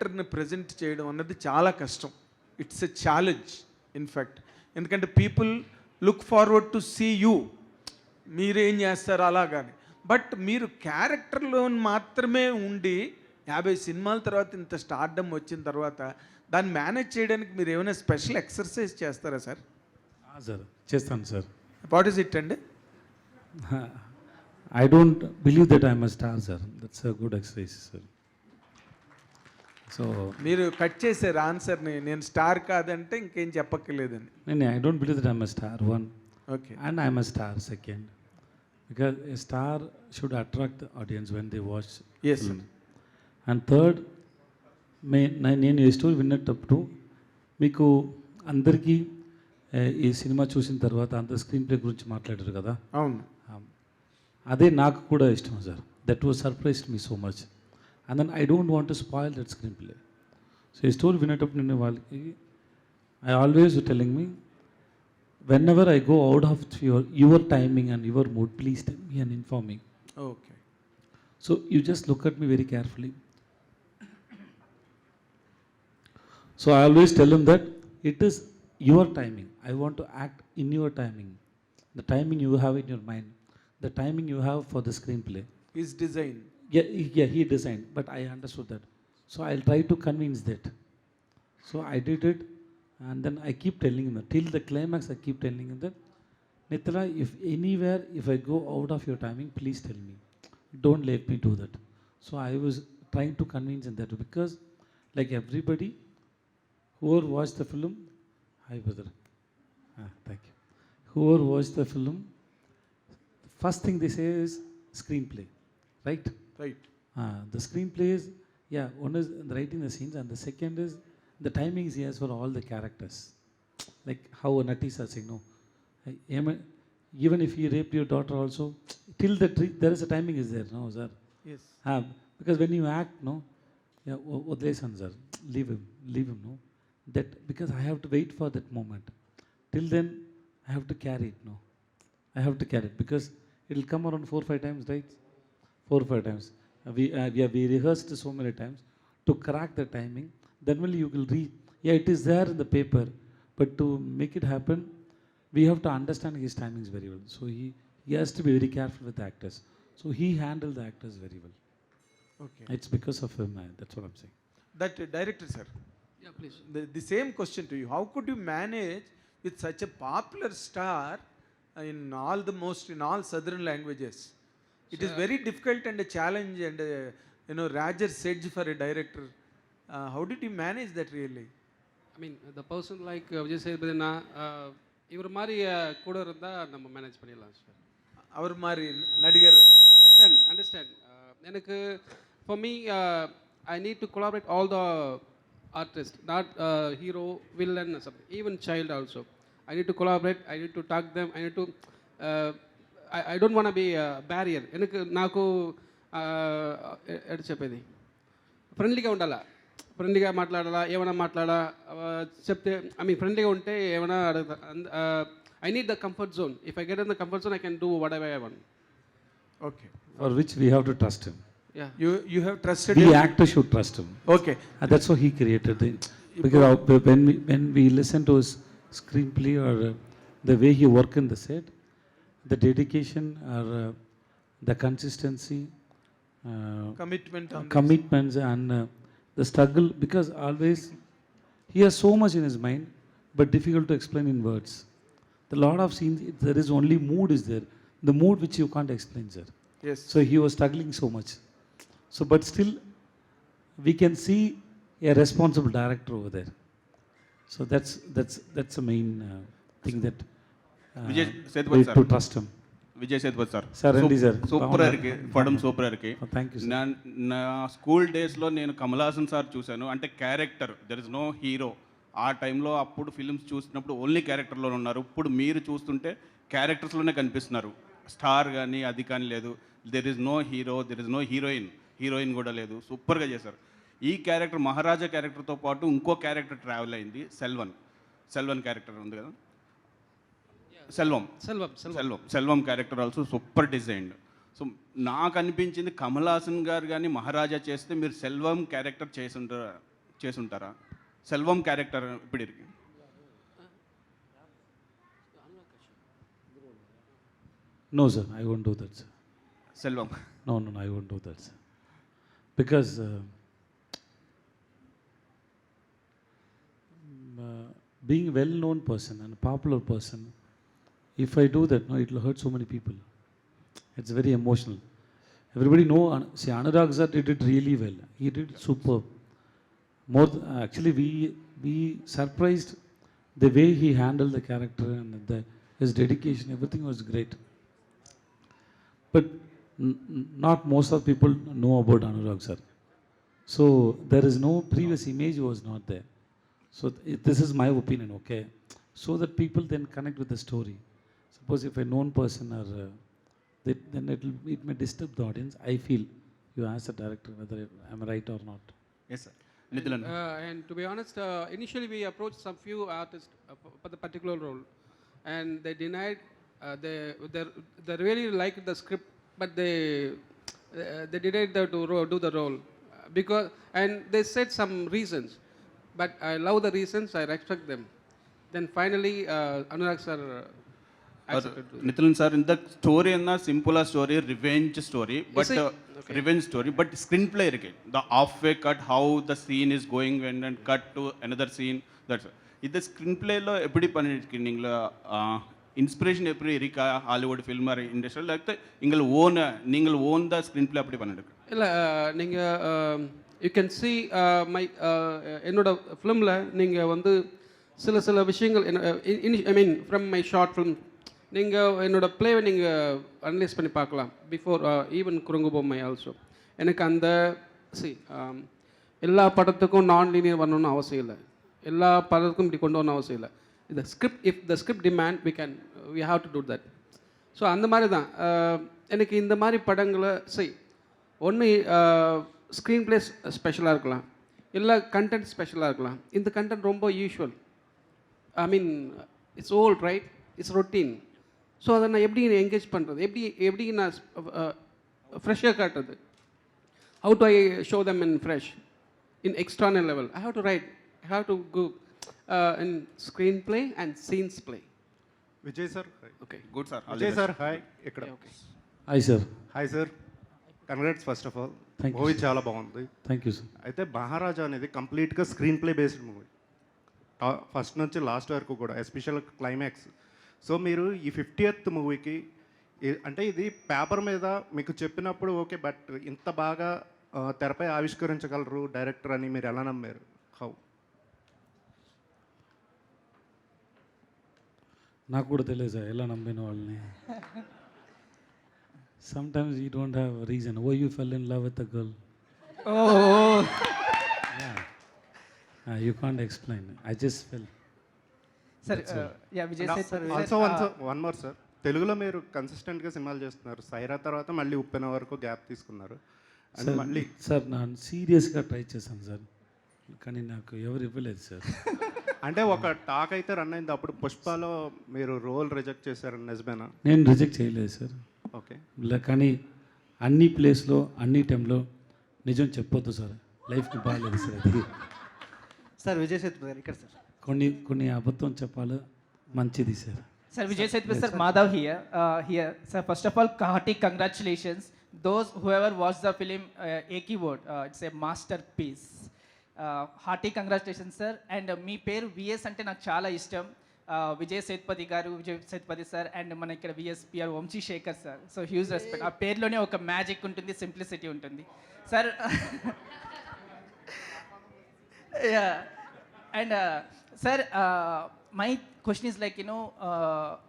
క్యారెక్టర్ని ప్రజెంట్ చేయడం అన్నది చాలా కష్టం. It's a challenge in fact. ఎందుకంటే people look forward to see you, మీరేం చేస్తారు అలాగాని. బట్ మీరు క్యారెక్టర్లో మాత్రమే ఉండి 50 సినిమాల తర్వాత ఇంత స్టార్డమ్ వచ్చిన తర్వాత దాన్ని మేనేజ్ చేయడానికి మీరు ఏమైనా స్పెషల్ ఎక్సర్సైజ్ చేస్తారా సార్? సార్ చేస్తాను సార్. వాట్ ఈస్ ఇట్ అండి? I don't believe that I'm a star, sir. That's a good exercise, sir. So మీరు కట్ చేశారు ఆన్సర్ని, నేను స్టార్ కాదంటే ఇంకేం చెప్పక్కర్లేదండి. no, I don't believe that I'm a star, one. Okay. And I'm a star, second. Because a star should attract the audience when they watch Yes, film. And third, నేను ఈ story విన్నప్పుడు మీకు అందరికీ ఈ cinema చూసిన తర్వాత అంత screen play గురించి మాట్లాడారు కదా. అవును. అదే నాకు కూడా ఇష్టం sir. That was surprised me so much. And then I don't want to spoil that screenplay. So ఈ స్టోరీ వినేటప్పుడు నేను వాళ్ళకి I always telling me whenever I go out of your timing and your mood, please tell me and inform me. Okay. So you just look at me very carefully. So I always tell him that it is your timing. I want to act in your timing. The timing you have in your mind, the timing you have for the screenplay is design. Yeah, he designed, but I understood that. So I'll try to convince that. So I did it, and then I keep telling him that till the climax. I keep telling him that, Nithala, if I go out of your timing, please tell me. Don't let me do that. So I was trying to convince him that, because like everybody whoever watched the film, hi brother, thank you. Whoever watched the film, first thing they say is screenplay, right? Right. The screenplay is, one is writing the scenes, and the second is the timings he has for all the characters. Like how Natis are saying, no, even if he raped your daughter also, till there is a timing is there, no, sir? Yes. Because when you act, no, Odlesan, sir, leave him, no? That, because I have to wait for that moment. Till then, I have to carry it, no? I have to carry it, because it will come around 4-5 times, right? 4-5 times. We rehearsed so many times to crack the timing. Then only you will read. Yeah, it is there in the paper, but to make it happen, we have to understand his timings very well. So he has to be very careful with the actors. So he handled the actors very well. Okay. It's because of him. That's what I'm saying. That director, sir. Yeah, please. The same question to you. How could you manage with such a popular star in all southern languages? It is very difficult and a challenge and Raj's edge for a director. How did you manage that really? I mean, the person like Vijay Sethupathi, இவர் மாதிரி கூட இருந்தால் நம்ம manage பண்ணிடலாம் sir. அவர் மாதிரி நடிகர். Understand. எனக்கு for me, I need to collaborate all the artists, not hero, villain, even child also. I need to collaborate, I need to talk them, I need to, I don't want to be a barrier. నాకు ఎటు చెప్పేది, ఫ్రెండ్లీగా ఉండాలా, ఫ్రెండ్లీగా మాట్లాడాలా, ఏమైనా మాట్లాడా చెప్తే, ఫ్రెండ్లీగా ఉంటే ఏమైనా అడుగుతా. I need the comfort zone. If I get in the comfort zone, I can do whatever I want. Okay. For which we have to trust him. Yeah. You have trusted The him. actor should trust him. Okay. And that's how he created it. Because when we listen to his screenplay or the way he work in the set, the dedication or the consistency, commitments and the struggle, because always he has so much in his mind, but difficult to explain in words. The lot of scenes, there is only mood is there, the mood which you can't explain, sir. Yes. So he was struggling so much. So, but still, we can see a responsible director over there. So that's the main thing that Vijay we Sethupathi have sir. to trust him. Vijay Sethupathi sir. Sir, Randy sir. Super ఇருக்கு పడం super ఇருக்கு. Thank you, sir. నా school డేస్లో నేను Kamal Haasan sir చూశాను. అంటే character, there is no hero. ఆ టైంలో అప్పుడు ఫిల్మ్స్ చూసినప్పుడు ఓన్లీ క్యారెక్టర్లో ఉన్నారు. ఇప్పుడు మీరు చూస్తుంటే క్యారెక్టర్స్లోనే కనిపిస్తున్నారు. స్టార్ కానీ అది కానీ లేదు. There is no hero, there is no heroine కూడా లేదు. సూపర్గా చేశారు. ఈ క్యారెక్టర్ మహారాజా క్యారెక్టర్తో పాటు ఇంకో క్యారెక్టర్ ట్రావెల్ అయింది, సెల్వన్ క్యారెక్టర్ ఉంది కదా, Selvam character also super designed. So నాకు అనిపించింది కమల్ హాసన్ గారు కానీ మహారాజా చేస్తే మీరు సెల్వం క్యారెక్టర్ చేసి ఉంటారు చేసుంటారా సెల్వం క్యారెక్టర్ ఇప్పుడు ఇరికి No, sir, I won't do that, sir. Selvam No, I won't do that, sir. Because being a well-known person and a popular person, if I do that, no, it will hurt so many people. It's very emotional. Everybody know, see, Anurag sir did it really well. He did it superb. Actually, we surprised the way he handled the character and his dedication. Everything was great. But not most of people know about Anurag sir. So there is no previous image was not there. So this is my opinion, okay? So that people then connect with the story. Suppose if a known person or then it may disturb the audience. I feel you ask the director whether I'm right or not. Yes sir నిధులను And to be honest, initially we approached some few artists for the particular role, and they denied. They really liked the script, but they denied to do the role because, and they said some reasons, but I love the reasons. I respect them. Then finally, Anurag sir accepted. Nithin sir in the story అన్న simple ఆ story revenge story but revenge story but screenplay இருக்கு the of way cut how the scene is going when and cut to another scene that's இது screen பிளேல எப்படி பண்ணிருக்கீங்க நீங்கள inspiration எப்படி இருக்கா Hollywood film or industrial like நீங்கள் own the screenplay அப்படி பண்ணிருக்கு இல்லை நீங்கள் யூ கேன் சி மை என்னோட ஃபிலிமில் நீங்கள் வந்து சில விஷயங்கள் I mean from my short film நீங்கள் என்னோட ப்ளேவை நீங்கள் அனலைஸ் பண்ணி பார்க்கலாம் பிஃபோர் ஈவன் குறுங்கு பொம்மை ஆல்சோ எனக்கு அந்த எல்லா படத்துக்கும் நான் லீனியர் வரணும்னு அவசியம் இல்லை எல்லா படத்துக்கும் இப்படி கொண்டு வரணும் அவசியம் இல்லை இந்த script if the script demand we have to do that so அந்த மாதிரி தான் எனக்கு இந்த மாதிரி படங்களை ஒன்று ஸ்க்ரீன் ப்ளே ஸ்பெஷலாக இருக்கலாம் இல்லை கண்டென்ட் ஸ்பெஷலாக இருக்கலாம் இந்த கண்டென்ட் ரொம்ப usual I mean it's old right it's routine so அதை நான் எப்படி என்கேஜ் பண்ணுறது எப்படி நான் ஃப்ரெஷ்ஷாக காட்டுறது how to I show them in fresh in external level I have to write I have to go in screen play and scenes play Vijay sir okay good sir Vijay sir hi ఇక్కడ hi sir hi sir congrats first of all Thank you, movie sir. చాలా బాగుంది thank you sir. అయితే మహారాజా అనేది కంప్లీట్గా screen play based movie first నుంచి last వరకు కూడా special climax so మీరు ఈ 50th మూవీకి అంటే ఇది పేపర్ మీద మీకు చెప్పినప్పుడు ఓకే బట్ ఇంత బాగా తెరపై ఆవిష్కరించగలరు డైరెక్టర్ అని మీరు ఎలా నమ్మారు హౌ నాకు కూడా తెలియదు సార్ ఎలా నమ్మిన వాళ్ళని sometimes you don't have a reason why you fell in love with a girl. You can't explain. I just fell. Sir, yeah, Vijay said. Also one more sir తెలుగులో మీరు కన్సిస్టెంట్గా సినిమాలు చేస్తున్నారు సైరా తర్వాత మళ్ళీ ఉప్పెన వరకు గ్యాప్ తీసుకున్నారు అండ్ మళ్ళీ సార్ నేను సీరియస్గా ట్రై చేశాను సార్ కానీ నాకు ఎవరు ఇవ్వలేదు సార్. అంటే ఒక టాక్ అయితే రన్ అయింది అప్పుడు పుష్పలో మీరు రోల్ రిజెక్ట్ చేశారని నిజమేనా? నేను రిజెక్ట్ చేయలేదు సార్. ఓకే కానీ అన్ని ప్లేస్లో అన్ని టైంలో నిజం చెప్పొద్దు సార్ లైఫ్కి బాగాలేదు సార్ అది. సార్ విజయ్ సేతుపతి గారు ఇక్కడ సార్ కొన్ని అబద్ధం చెప్పాలి మంచిది sir. Sir, Vijay Sethupathi sir, Madhav here. Sir, first of all, hearty congratulations. Those whoever watched the film, ek hi word, it's a masterpiece. Hearty congratulations, sir. And మీ పేరు VS అంటే నాకు చాలా ఇష్టం. విజయ్ సేతుపతి గారు, విజయ్ సేతుపతి సార్ అండ్ మన ఇక్కడ VSPR Vamsi Shekar sir. So huge respect. ఆ పేరులోనే ఒక మ్యాజిక్ ఉంటుంది, సింప్లిసిటీ ఉంటుంది sir. And sir my question is like,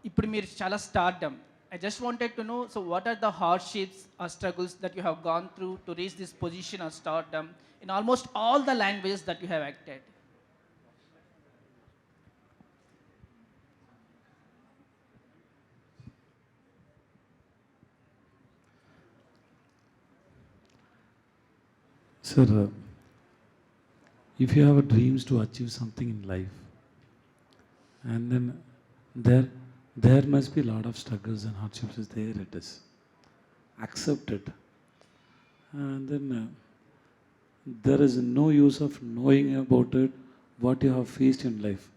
ఇప్పుడు మీరు చాలా stardom. I just wanted to know, so what are the hardships or struggles that you have gone through to reach this position of stardom in almost all the languages that you have acted? Sir, if you have dreams to achieve something in life, and then there must be a lot of struggles and hardships is there. It is accept it, and then there is no use of knowing about it, what you have faced in life.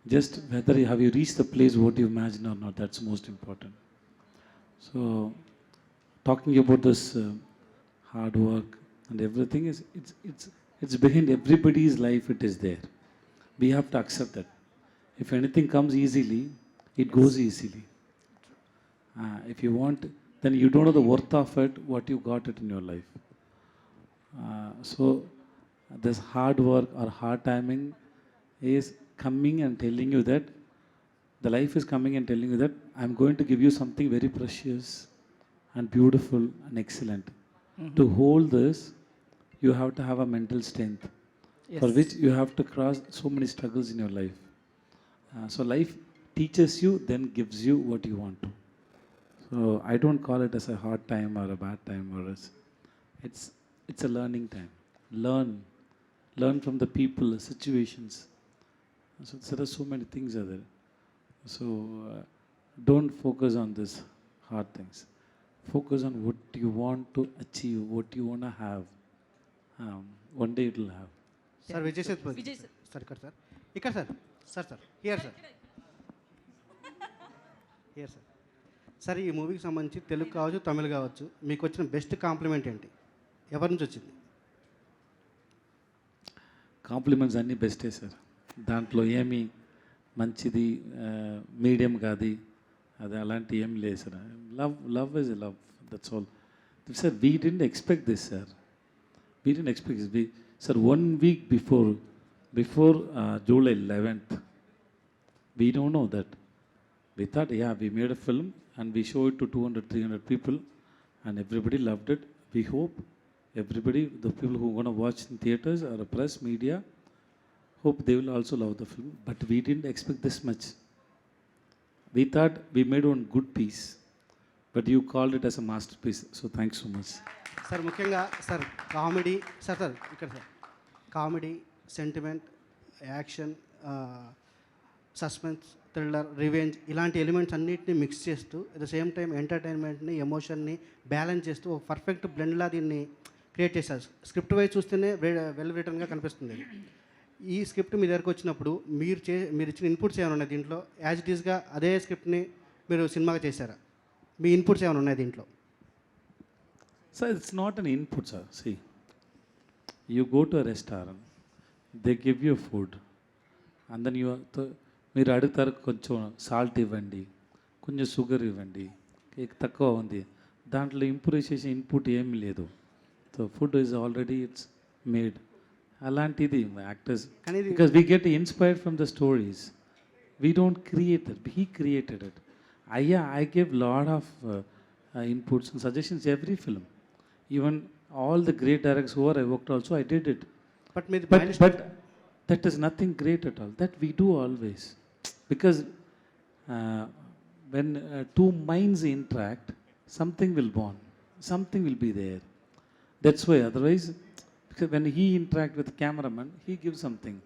Just whether you have you reached the place what you imagine or not, that's most important. So talking about this hard work and everything is it's behind everybody's life. It is there. We have to accept that. If anything comes easily, it goes easily. If you want, then you don't know the worth of it, what you got it in your life. So this hard work or hard timing is coming and telling you that the life is coming and telling you that I'm going to give you something very precious and beautiful and excellent. To hold this, you have to have a mental strength, for which you have to cross so many struggles in your life. So life teaches you, then gives you what you want to. So I don't call it as a hard time or a bad time, or it's a learning time. Learn from the people, the situations. So there are so many things are there. So don't focus on this hard things. Focus on what you want to achieve, what you want to have. One day it will have. Sir Vijay Sethupathi sir ఇక్కడ sir here sir sir ఈ మూవీకి సంబంధించి తెలుగు కావచ్చు తమిళ్ కావచ్చు మీకు వచ్చిన best compliment ఏంటి, ఎవరి నుంచి వచ్చింది? కాంప్లిమెంట్స్ అన్నీ బెస్టే సార్. దాంట్లో ఏమి మంచిది మీడియం కాదు, అది అలాంటి ఏం లేదు sir. Love is love, that's all sir. We didn't expect this sir. We didn't expect this. Sir, 1 week before July 11th, we don't know that. We thought, yeah, we made a film and we show it to 200, 300 people and everybody loved it. We hope everybody, the people who are going to watch in theaters or press, media, hope they will also love the film. But we didn't expect this much. We thought we made one good piece, but you called it as a masterpiece. So thanks so much. Sir ముఖ్యంగా sir comedy sir ఇక్కడ sir comedy, sentiment, action, suspense, thriller, revenge ఇలాంటి elements అన్నింటినీ mix చేస్తూ at the same time ఎంటర్టైన్మెంట్ని, ఎమోషన్ని balance చేస్తూ ఒక perfect బ్లెండ్లా దీన్ని క్రియేట్ చేశారు. స్క్రిప్ట్ వైజ్ చూస్తేనే వెల్ రిటర్న్గా కనిపిస్తుంది. ఈ స్క్రిప్ట్ మీ దగ్గరకు వచ్చినప్పుడు మీరు ఇచ్చిన ఇన్పుట్స్ ఏమైనా ఉన్నాయి దీంట్లో? యాజ్ ఇట్ ఈస్గా అదే స్క్రిప్ట్ని మీరు సినిమాగా చేశారా? మీ ఇన్పుట్స్ ఏమైనా ఉన్నాయి దీంట్లో? Sir, it's not an input, sir. See, you go to a restaurant, they give you food, and then మీరు అడుగుతారు కొంచెం సాల్ట్ ఇవ్వండి, కొంచెం షుగర్ ఇవ్వండి, కేక్ తక్కువ ఉంది. దాంట్లో ఇంప్రూవ్ చేసే ఇన్పుట్ ఏమీ లేదు. So food is already it's made. అలాంటిది actors, because we get inspired from the stories. We don't create it, he created it. I gave lot of inputs and suggestions every film. Even all the great directors who I worked also, I did it. But that is nothing great at all. That we do always. Because when two minds interact, something will born. Something will be there. That's why. Otherwise, because when he interact with the cameraman, he gives something.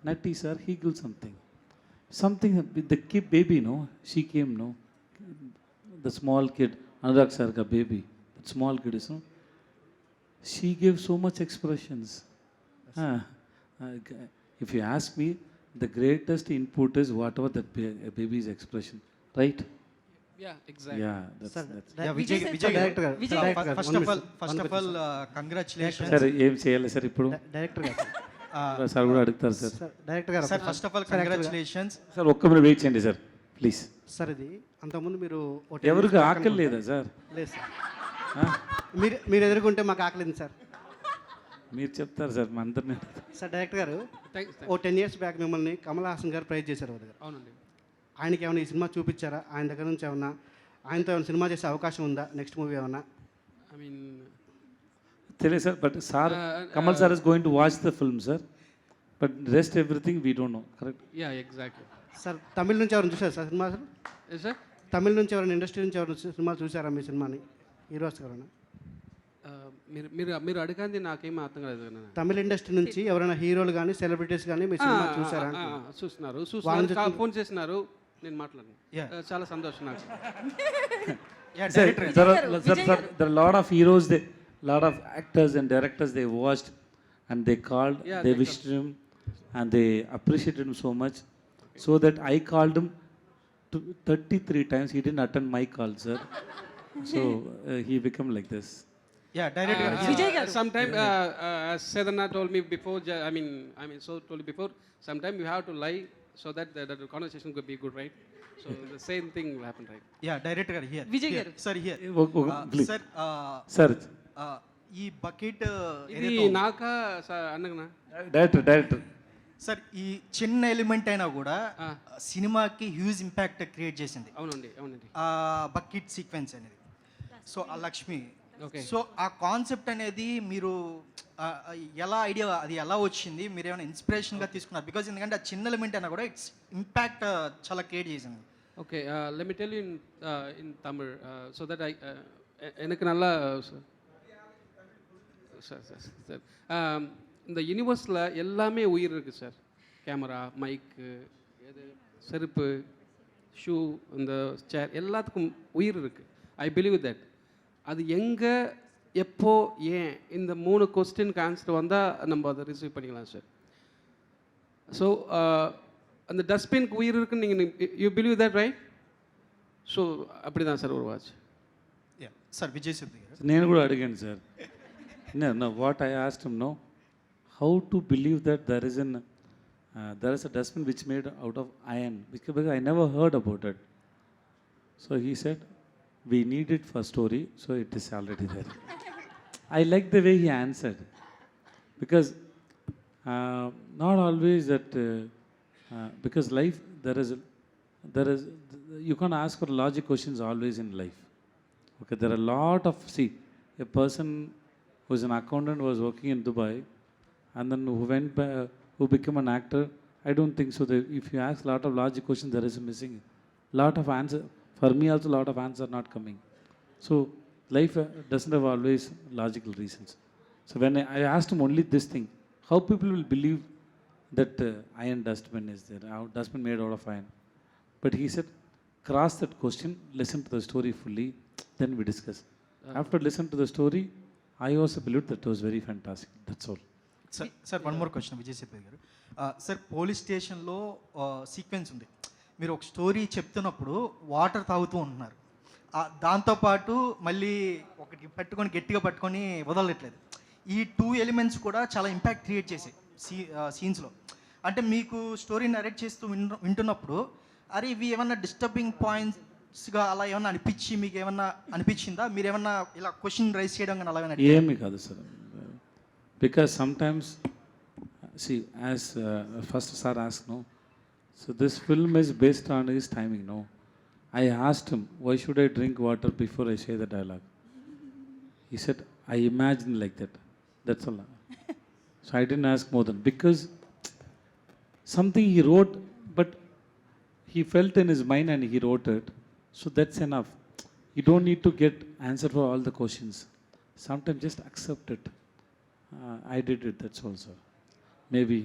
Natti sir, he gives something. Something with the kid baby, no? She came, no? The small kid, Anurag sir ka baby. That small kid is, no? She gives so much expressions. If you ask me, the greatest input is whatever that baby's expression, right? Yeah, exactly. Yeah, that's. Vijay director garu. First of all, congratulations. Sir, ఏం చేయాలి sir ఇప్పుడు? Director గారు sir కూడా అడుగుతారు sir. Director గారు sir first of all congratulations sir ఒక్క minute wait చేయండి sir please. Sir ఇది అంతకుముందు మీరు ఎవరికి ఆకలి లేదా సార్? లేదు సార్, మీరు ఎదుర్కొంటే మాకు ఆకలింది సార్. మీరు చెప్తారు సార్ మా అందరినీ. సార్ డైరెక్టర్ గారు, 10 years బ్యాక్ మిమ్మల్ని కమల్ హాసన్ గారు ప్రైజ్ చేశారు దగ్గర. అవునండి. ఆయనకి ఏమైనా ఈ సినిమా చూపించారా? ఆయన దగ్గర నుంచి ఏమన్నా ఆయనతో ఏమైనా సినిమా చేసే అవకాశం ఉందా? నెక్స్ట్ మూవీ ఏమన్నా? ఐ మీన్ తెలియదు sir, but sir Kamal sir is going to watch the film sir, but rest everything we don't know. Correct? Yeah, exactly. Sir Tamil నుంచి ఎవరైనా చూసారా సార్ సినిమా? సార్ తమిళ నుంచి ఎవరైనా ఇండస్ట్రీ నుంచి ఎవరైనా సినిమాలు చూసారా మీ సినిమాని? హీరోస్ ఎవరైనా? మీరు అడగండి, నాకేం అర్థం కాలేదు. తమిళ ఇండస్ట్రీ నుంచి ఎవరైనా హీరోలు కానీ సెలబ్రిటీస్ కానీ మీ సినిమా చూసారా? చూస్తున్నారు, ఫోన్ చేస్తున్నారు, నేను మాట్లాడను. చాలా సంతోషం నాకు. There are a lot of heroes there. lot of actors and directors, they watched and they called, Yeah, they they wished him and they appreciated him so much. So that I called him 33 times. He didn't attend my call, sir. So he became like this. Yeah, director garu. Vijay garu. Sometime, as Sedana told me before, so told you before, sometime you have to lie so that the conversation could be good, right? So the same thing will happen, right? Yeah, director garu here. Vijay Here. garu. Sir, here. Please. Sir, Sir, ఈ bucket ఇది నాకా అన్నగనా director. Sir ఈ చిన్న element అయినా కూడా సినిమాకి huge impact create చేసింది. అవునండి. ఆ బకెట్ సీక్వెన్స్ అనేది. సో ఆ లక్ష్మి. ఓకే. సో ఆ కాన్సెప్ట్ అనేది మీరు ఎలా ఐడియా అది ఎలా వచ్చింది, మీరు ఏమైనా ఇన్స్పిరేషన్గా తీసుకున్నారు? బికాజ్ ఎందుకంటే ఆ చిన్న ఎలిమెంట్ అయినా కూడా ఇట్స్ ఇంపాక్ట్ చాలా క్రియేట్ చేసింది. Okay, let me tell you in Tamil, so that எனக்கு நல்லா சார் இந்த யூனிவர்ஸில் எல்லாமே உயிர் இருக்குது சார். கேமரா, மைக்கு, எது செருப்பு, ஷூ, இந்த சேர், எல்லாத்துக்கும் உயிர் இருக்குது. I believe that. அது எங்கே, எப்போ, ஏன், இந்த 3 கொஸ்டினுக்கு ஆன்சர் வந்தால் நம்ம அதை ரிசீவ் பண்ணிக்கலாம் சார். ஸோ அந்த டஸ்ட்பின்க்கு உயிர் இருக்குன்னு நீங்கள் you believe that, right? So அப்படி தான் சார் ஒரு வாட்ச். సార్ విజయ్ సేతుపతి గారు, నేను కూడా అడిగాను sir. No, what I asked him, no, how to believe that there is a dustbin which made out of iron, because I never heard about it. So he said, we need it for story, so it is already there. I like the way he answered, because not always that, because life, there is, you can't ask for logic questions always in life. Okay, there are a lot of, see, a person who is an accountant was working in Dubai and then who became an actor. I don't think so. That if you ask a lot of logic questions, there is a missing. Lot of answer. For me also, lot of answers are not coming. So life doesn't have always logical reasons. So when I asked him only this thing, how people will believe that iron dustbin is there, dustbin made out of iron. But he said, cross that question, listen to the story fully, then we discuss. After listening to the story, I also believed that was very fantastic. That's all. Sir one more question Vijay Sethupathi garu. Sir police స్టేషన్లో sequence ఉంది. మీరు ఒక story చెప్తున్నప్పుడు water తాగుతూ ఉంటున్నారు. దాంతోపాటు మళ్ళీ ఒకటి పట్టుకొని గట్టిగా పట్టుకొని వదలట్లేదు. ఈ 2 ఎలిమెంట్స్ కూడా చాలా ఇంపాక్ట్ క్రియేట్ చేసాయి సీన్స్లో. అంటే మీకు స్టోరీ నరేట్ చేస్తూ వింటున్నప్పుడు అరే ఇవి ఏమన్నా డిస్టర్బింగ్ పాయింట్స్గా అలా ఏమన్నా అనిపించి మీకు ఏమన్నా అనిపించిందా? మీరు ఏమన్నా ఇలా క్వశ్చన్ రైజ్ చేయడం కానీ అలా ఏమీ కాదు sir. Because sometimes see, as first sir asked, no, so this film is based on his timing, no. I asked him, why should I drink water before I say the dialogue? He said, I imagine like that. That's all. So I didn't ask more than, because something he wrote, but he felt in his mind and he wrote it. So that's enough. You don't need to get answer for all the questions. Sometimes just accept it. I did it, that's all, sir. Maybe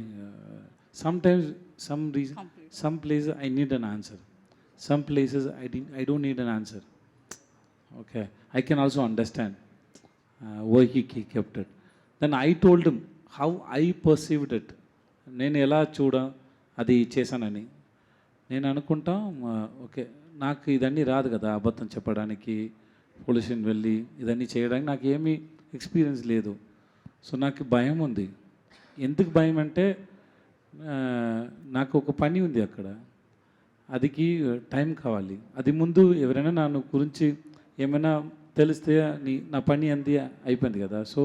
sometimes some reason, some places I need an answer. Some places I don't need an answer. Okay, I can also understand why he kept it. Then I told him how I perceived it. నేను ఎలా అది చేశానని నేను అనుకుంటా. Okay, నాకు ఇదన్నీ రాదు కదా, అబద్ధం చెప్పడానికి, పోలీస్ స్టేషన్ వెళ్ళి ఇదన్నీ చేయడానికి నాకు ఏమీ ఎక్స్పీరియన్స్ లేదు. సో నాకు భయం ఉంది. ఎందుకు భయం అంటే నాకు ఒక పని ఉంది అక్కడ, అదికి టైం కావాలి. అది ముందు ఎవరైనా నా గురించి ఏమైనా తెలిస్తే నా పని అంది అయిపోయింది కదా. So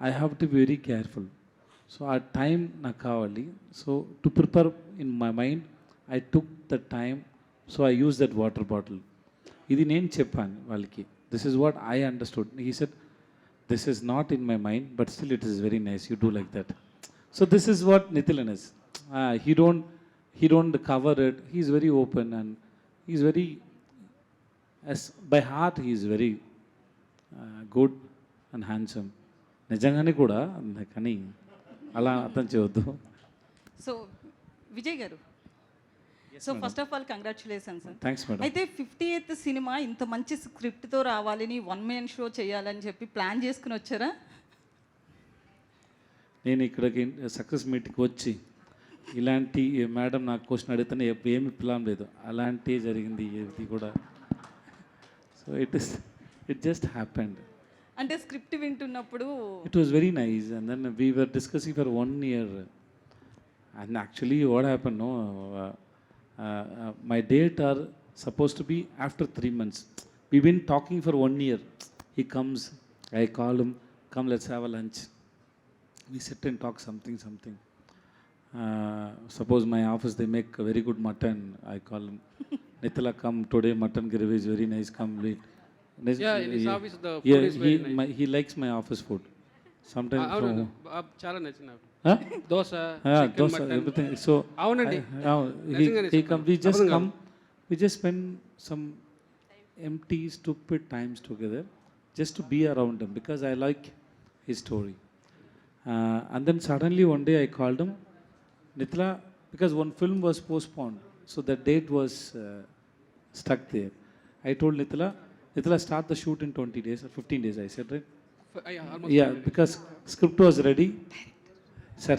I have to be very careful. So ఆ టైం నాకు కావాలి. So to prepare in my mind I took the time. So I use that water bottle. ఇది నేను చెప్పాను వాళ్ళకి. This is what I understood. He said, this is not in my mind, but still it is very nice, you do like that. So this is what Nithilan is. He don't cover it. He is very open and he is very, as by heart he is very good and handsome. నిజంగానే కూడా కానీ అలా అర్థం చేయవద్దు. So Vijay గారు, so first of all congratulation sir. Thanks madam. అయితే 58th cinema ఇంత మంచి స్క్రిప్ట్తో రావాలని 1 man షో చేయాలని చెప్పి ప్లాన్ చేసుకుని వచ్చారా? నేను ఇక్కడికి సక్సెస్ మీట్కి వచ్చి ఇలాంటి మేడం నాకు క్వశ్చన్ అడిగితేనే ఏమి ప్లాన్ లేదు, అలాంటి జరిగింది ఇది కూడా. So it just happened. అంటే స్క్రిప్ట్ వింటున్నప్పుడు It was very nice, and then we were discussing for 1 year. And actually, what happened? No, my date are supposed to be after 3 months. We've been talking for 1 year. He comes, I call him, come, let's have a lunch. We sit and talk something. Suppose my office they make a very good mutton. I call him, Nitila, come today. Mutton gravy is very nice. Come late. Yeah, in his office the food is very nice. He likes my office food. Sometimes. చాలా నచ్చింది నాకు. Huh? Dosa, dosa, mutton, everything. So అవునండి. he come. We just spend some empty, stupid times together, just to be around him because I like his story. And then suddenly one day I called him, Nitila, because one film was postponed, so the date was stuck there. I told Nitila, start the shoot in 20 days or 15 days. I said, right? Yeah, because script was ready. Sir.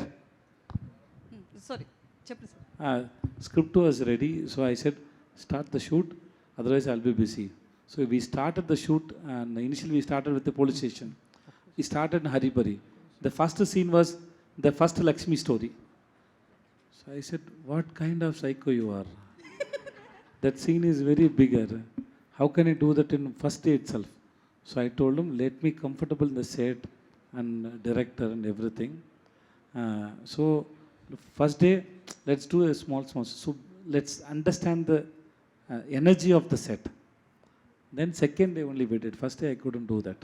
Sorry చెప్పండి sir. Script was ready, so I said, start the shoot, otherwise I'll be busy. So we started the shoot, and initially we started with the police station. We started in Haribari. The first scene was the first Lakshmi story. So I said, what kind of psycho you are? That scene is very bigger. How can I do that in first day itself? So I told him, let me comfortable in the set and director and everything. So first day, let's do a small. So let's understand the energy of the set. Then second day only we did. First day I couldn't do that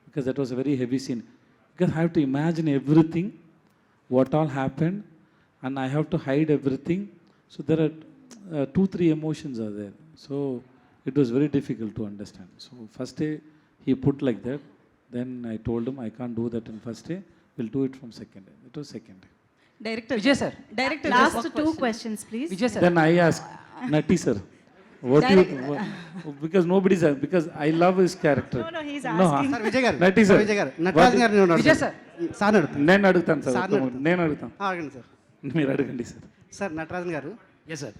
because that was a very heavy scene. Because I have to imagine everything, what all happened, and I have to hide everything. So there are 2-3 emotions are there. So it was very difficult to understand. So first day he put like that. Then I told him I can't do that in first day. We'll do it from second day. It was second day. Director Vijay sir. Director last 2 questions please. Vijay sir. Then I asked Nati sir, what do you, because nobody's, because I love his character. No, he's asking. Sir Vijay గారు, Nati sir. Vijay గారు, నటరాజన్ గారిని ఉన్నారు. Vijay sir. Sir అడుగుతాను. నేను అడుగుతాను sir. సార్ని అడుగుతాను. నేను అడుగుతాను. అడగండి సార్. మీరు అడగండి సార్. సార్ నటరాజన్ గారు. Yes sir.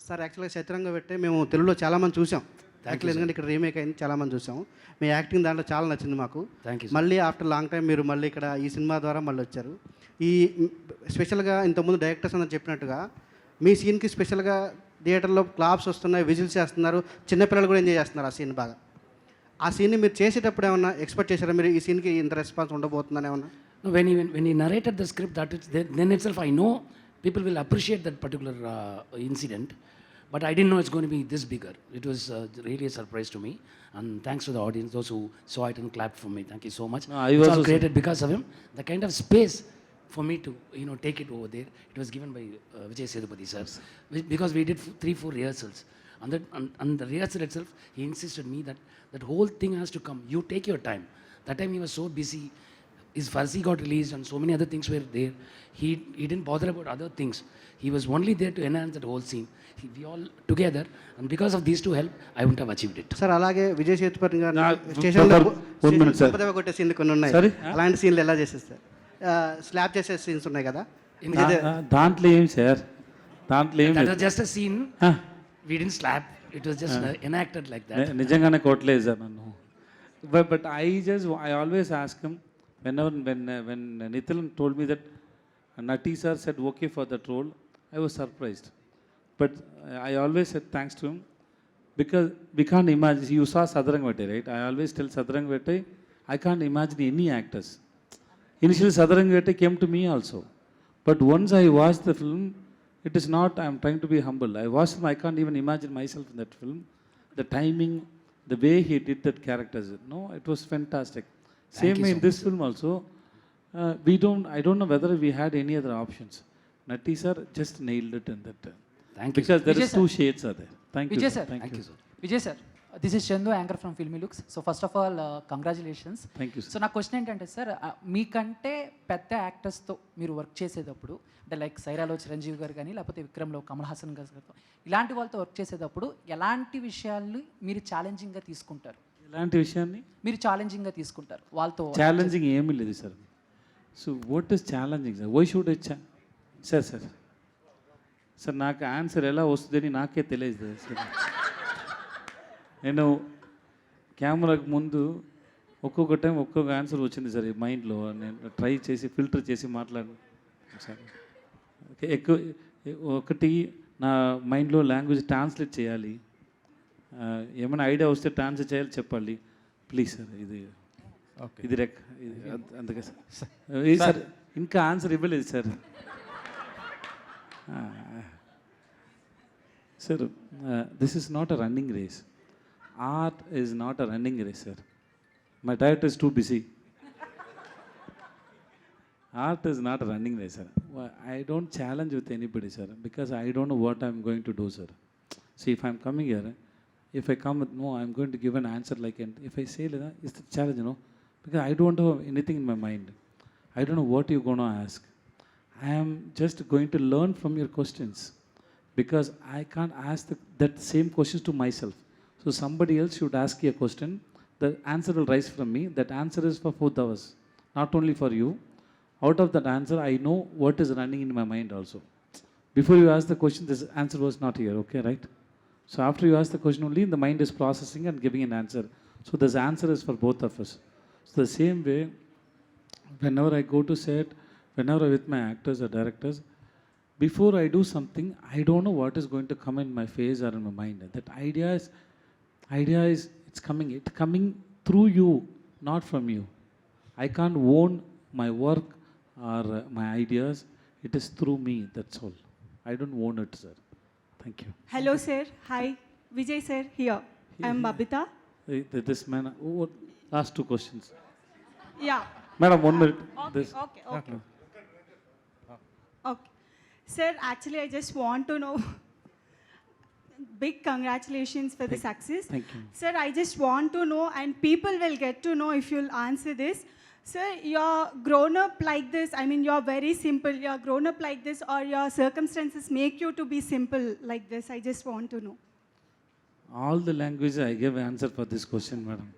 సార్ యాక్చువల్గా చతురంగ పెట్టే మేము తెలుగులో చాలామంది చూసాం. యాక్చువల్లీ ఎందుకంటే ఇక్కడ రీమేక్ అయింది, చాలామంది చూసాం. మీ యాక్టింగ్ దాంట్లో చాలా నచ్చింది మాకు. మళ్ళీ ఆఫ్టర్ లాంగ్ టైం మీరు మళ్ళీ ఇక్కడ ఈ సినిమా ద్వారా మళ్ళీ వచ్చారు. ఈ స్పెషల్గా ఇంతకుముందు డైరెక్టర్స్ అందరూ చెప్పినట్టుగా మీ సీన్కి స్పెషల్గా థియేటర్లో క్లాప్స్ వస్తున్నాయి, విజిల్స్ చేస్తున్నారు, చిన్నపిల్లలు కూడా ఎంజాయ్ చేస్తున్నారు ఆ సీన్ బాగా. ఆ సీన్ని మీరు చేసేటప్పుడు ఏమన్నా ఎక్స్పెక్ట్ చేశారా మీరు ఈ సీన్కి ఇంత రెస్పాన్స్ ఉండబోతుందని ఏమన్నా? When he narrated the script, then itself I know people will appreciate that particular incident, but I didn't know it's going to be this bigger. It was really a surprise to me, and thanks to the audience, those who saw it and clapped for me. Thank you so much. I It's was all also created because of him. The kind of space for me to take it over there, it was given by Vijay Sethupathi sir, because we did 3-4 rehearsals, and the rehearsal itself, he insisted me that whole thing has to come. You take your time. That time he was so busy. His Farsi got released and so many other things were there. He didn't bother about other things. He was only there to enhance that whole scene. We all together, and because of these two help, I wouldn't have achieved it. Sir అలాగే విజయ్ సేతుపతి గారు One స్టేషన్లో minute, sir. కొట్టే సీన్లు కొన్ని ఉన్నాయి. Sorry? అలాంటి సీన్లు ఎలా చేసేస్తారు? స్లాబ్ చేసే సీన్స్ ఉన్నాయి కదా. దాంట్లో ఏం సార్, దాంట్లో ఏం That was just a scene. We didn't slap. It was just enacted like that. నిజంగానే కొట్టలేదు సార్ నన్ను. But I always ask him, when Nithilan told me that Nati sir said okay for that role, I was surprised. But I always said thanks to him, because we can't imagine. You saw Sadarangvete, right? I always tell Sadarangvete, I can't imagine any actors. Initially Sadarangvete came to me also. But once I watched the film, it is not, I am trying to be humble. I watched him, I can't even imagine myself in that film. The timing, the way he did that characters, no, it was fantastic. Same way in this film also, I don't know whether we had any other options. Nati sir just nailed it in that. Thank you. Because there Vijay is sir. 2 shades are there. Thank you. Vijay sir. Sir. Thank you. sir. Vijay sir, this is Chandu anchor from filmy looks. So first of all congratulations. Thank you so నా question ఏంటంటే sir, మీకంటే పెద్ద యాక్టర్స్తో మీరు work చేసేటప్పుడు, అంటే like సైరాలో Chiranjeevi గారు కానీ, లేకపోతే విక్రమ్లో కమల్ హాసన్ గారితో, ఇలాంటి వాళ్ళతో వర్క్ చేసేటప్పుడు ఎలాంటి విషయాల్ని మీరు ఛాలెంజింగ్గా తీసుకుంటారు? ఇలాంటి విషయాన్ని మీరు ఛాలెంజింగ్గా తీసుకుంటారు వాళ్ళతో? ఛాలెంజింగ్ ఏమీ లేదు sir. So what is challenging sir? Why should it sir sir నాకు ఆన్సర్ ఎలా వస్తుందని నాకే తెలియదు సార్. నేను కెమెరాకు ముందు ఒక్కొక్క టైం ఒక్కొక్క ఆన్సర్ వచ్చింది సార్ ఈ మైండ్లో. నేను ట్రై చేసి ఫిల్టర్ చేసి మాట్లాడాను సార్. ఎక్కువ ఒకటి నా మైండ్లో లాంగ్వేజ్ ట్రాన్స్లేట్ చేయాలి. ఏమైనా ఐడియా వస్తే ట్రాన్స్లేట్ చేయాలి, చెప్పాలి. ప్లీజ్ సార్, ఇది అందుకే సార్ ఇంకా ఆన్సర్ ఇవ్వలేదు sir. Sir this is not a running race. Art is not a running race sir. My director is too busy. Art is not a running race, sir. I don't challenge with anybody, sir, because I don't know what I'm going to do, sir. See, if I'm coming here, if I come with no, I'm going to give an answer like, and if I say, it's the challenge, because I don't have anything in my mind. I don't know what you're going to ask. I am just going to learn from your questions, because I can't ask that same questions to myself. So somebody else should ask you a question. The answer will rise from me. That answer is for both of us, not only for you. Out of that answer, I know what is running in my mind also. Before you ask the question, this answer was not here, okay, right? So after you ask the question only, the mind is processing and giving an answer. So this answer is for both of us. So the same way, whenever I go to set, whenever I'm with my actors or directors, before I do something, I don't know what is going to come in my face or in my mind. That idea is it's coming through you, not from you. I can't own my work or my ideas. It is through me, that's all. I don't own it, sir. Thank you. Hello, sir. Hi. Vijay, sir, here. I am Babita. This man, last two questions. Yeah. Madam, 1 minute. Okay. Sir, actually, I just want to know, big congratulations for the success. Thank you. Sir, I just want to know, and people will get to know if you'll answer this. Sir, you're grown up like this. I mean, you're very simple. You're grown up like this, or your circumstances make you to be simple like this? I just want to know. All the language I gave answer for this question, madam.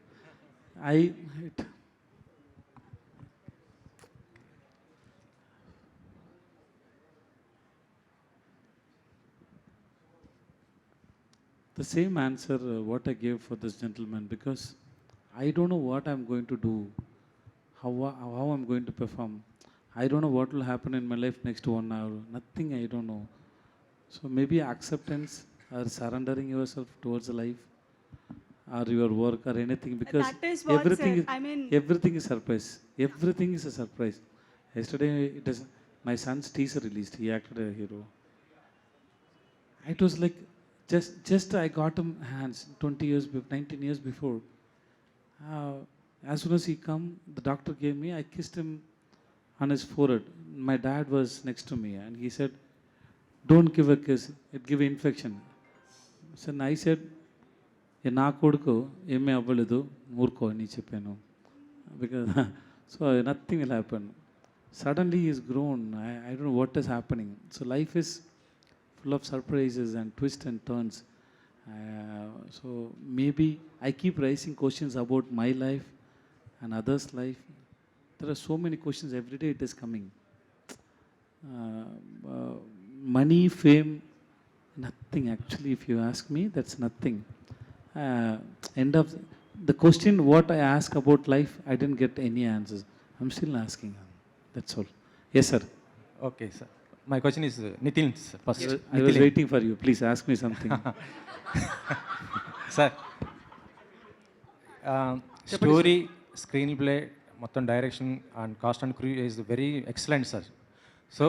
The same answer what I gave for this gentleman, because I don't know what I'm going to do. How I'm going to perform. I don't know what will happen in my life next 1 hour. Nothing, I don't know. So maybe acceptance or surrendering yourself towards life or your work or anything, because That is what, everything sir, is, I mean- everything is surprise. Everything is a surprise. Yesterday, my son's teaser released. He acted a hero. It was like just I got him hands 19 years before. As soon as he come, the doctor gave me, I kissed him on his forehead. My dad was next to me and he said, don't give a kiss, it give infection. So I said, na koduku emme avvaledu moorko ani cheppanu, because so nothing will happen. Suddenly he is grown. I don't know what is happening. So life is full of surprises and twists and turns. So maybe I keep raising questions about my life and others' life. There are so many questions every day. It is coming. Money, fame, nothing actually. If you ask me, that's nothing. End of the question. What I ask about life, I didn't get any answers. I'm still asking. That's all. Yes, sir. Okay, sir. My question is Nitin first. I was waiting for you. Please ask me something. Sir, story, screenplay, మొత్తం direction and cost and crew is very excellent sir. So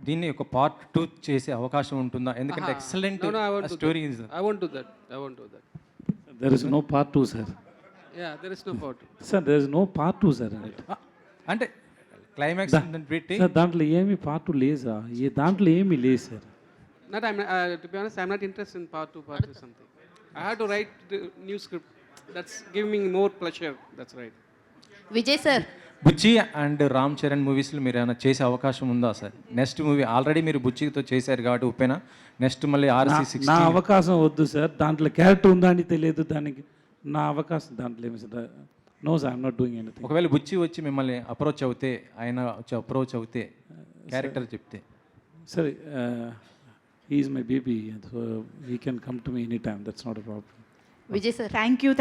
దీన్ని ఒక part 2 చేసే అవకాశం ఉంటుందా? ఎందుకంటే excellent story is. I won't do that. There is no part 2, sir. Yeah, there is no part 2. Sir, there is no part 2, sir. అంటే climax పెట్టి sir దాంట్లో ఏమి పార్ట్ 2 లేదా? దాంట్లో ఏమీ లేదు sir. To be honest, I'm not interested in part 2, part 3 something. I had to write the new script. That's giving me more pleasure. That's right. Vijay sir, Buchi and Ram Charan మూవీస్లో మీరు ఏమైనా చేసే అవకాశం ఉందా సార్? నెక్స్ట్ మూవీ ఆల్రెడీ మీరు బుచ్చితో చేశారు కాబట్టి ఉప్పెన, next మళ్ళీ RC16. నా అవకాశం వద్దు సార్, దాంట్లో క్యారెక్టర్ ఉందా అని తెలియదు, దానికి నా అవకాశం దాంట్లో ఏమి sir? No sir, I'm not doing anything. ఒకవేళ బుచ్చి వచ్చి మిమ్మల్ని అప్రోచ్ అవుతే, ఆయన వచ్చి అప్రోచ్ అవుతే క్యారెక్టర్ చెప్తే? Sir, is my baby, so he can come to me any time, that's not a problem. Vijay sir, thank you.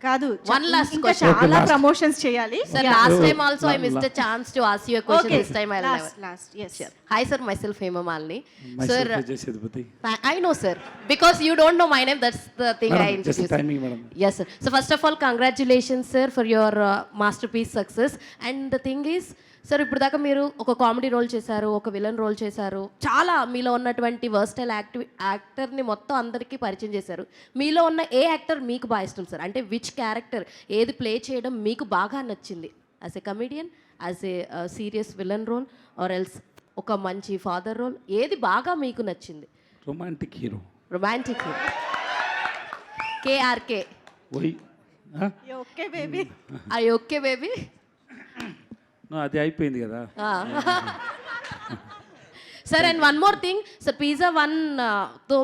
కాదు, One last ఇంకా question. చాలా ప్రమోషన్స్ చేయాలి. Sir, last time also I missed a chance to ask you a question. This time I'll never. Last, yes. Sure. Hi sir, myself Hema Malini. Myself Vijay Sethupathi. I know sir, because you don't know my name, that's the thing Madam, I introduced. just timing, madam. Yes sir. So first of all, congratulations sir for your masterpiece success. And the thing is, sir ఇప్పుడు దాకా మీరు ఒక comedy role చేశారు, ఒక villain role చేశారు, చాలా మీలో ఉన్నటువంటి వర్స్టైల్ యాక్టర్ని మొత్తం అందరికీ పరిచయం చేశారు. మీలో ఉన్న ఏ యాక్టర్ మీకు బాగా ఇష్టం సార్? అంటే విచ్ క్యారెక్టర్, ఏది ప్లే చేయడం మీకు బాగా నచ్చింది? As a comedian, as a serious villain role, or else ఒక మంచి ఫాదర్ రోల్, ఏది బాగా మీకు నచ్చింది? Romantic hero. Romantic hero KRK. Okay baby. I okay baby. అది అయిపోయింది కదా sir. And one more thing sir, Pizza 1తో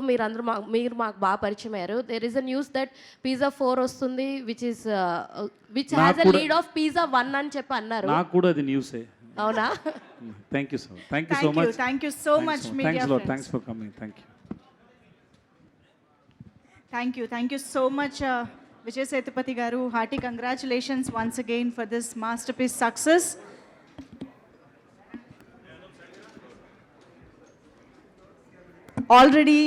మీరు మాకు బాగా పరిచయం అయ్యారు. There is a news that Pizza 4 వస్తుంది, which has a lead of Pizza 1 అని చెప్పి అన్నారు. నాకు కూడా అది న్యూసే. అవునా? Thank you sir, thank you so much. Thank you so much media friends. Thanks for coming. Thank you so much Vijay Sethupathi garu. Hearty congratulations once again for this masterpiece success. Already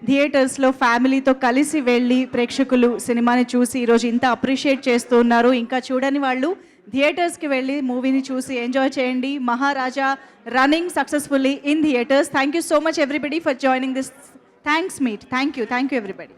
థియేటర్స్లో ఫ్యామిలీతో కలిసి వెళ్ళి ప్రేక్షకులు సినిమాని చూసి ఈరోజు ఇంత అప్రిషియేట్ చేస్తూ ఉన్నారు. ఇంకా చూడని వాళ్ళు థియేటర్స్కి వెళ్ళి మూవీని చూసి ఎంజాయ్ చేయండి. Maharaja running successfully in theatres. Thank you so much everybody for joining this thanks meet. Thank you everybody.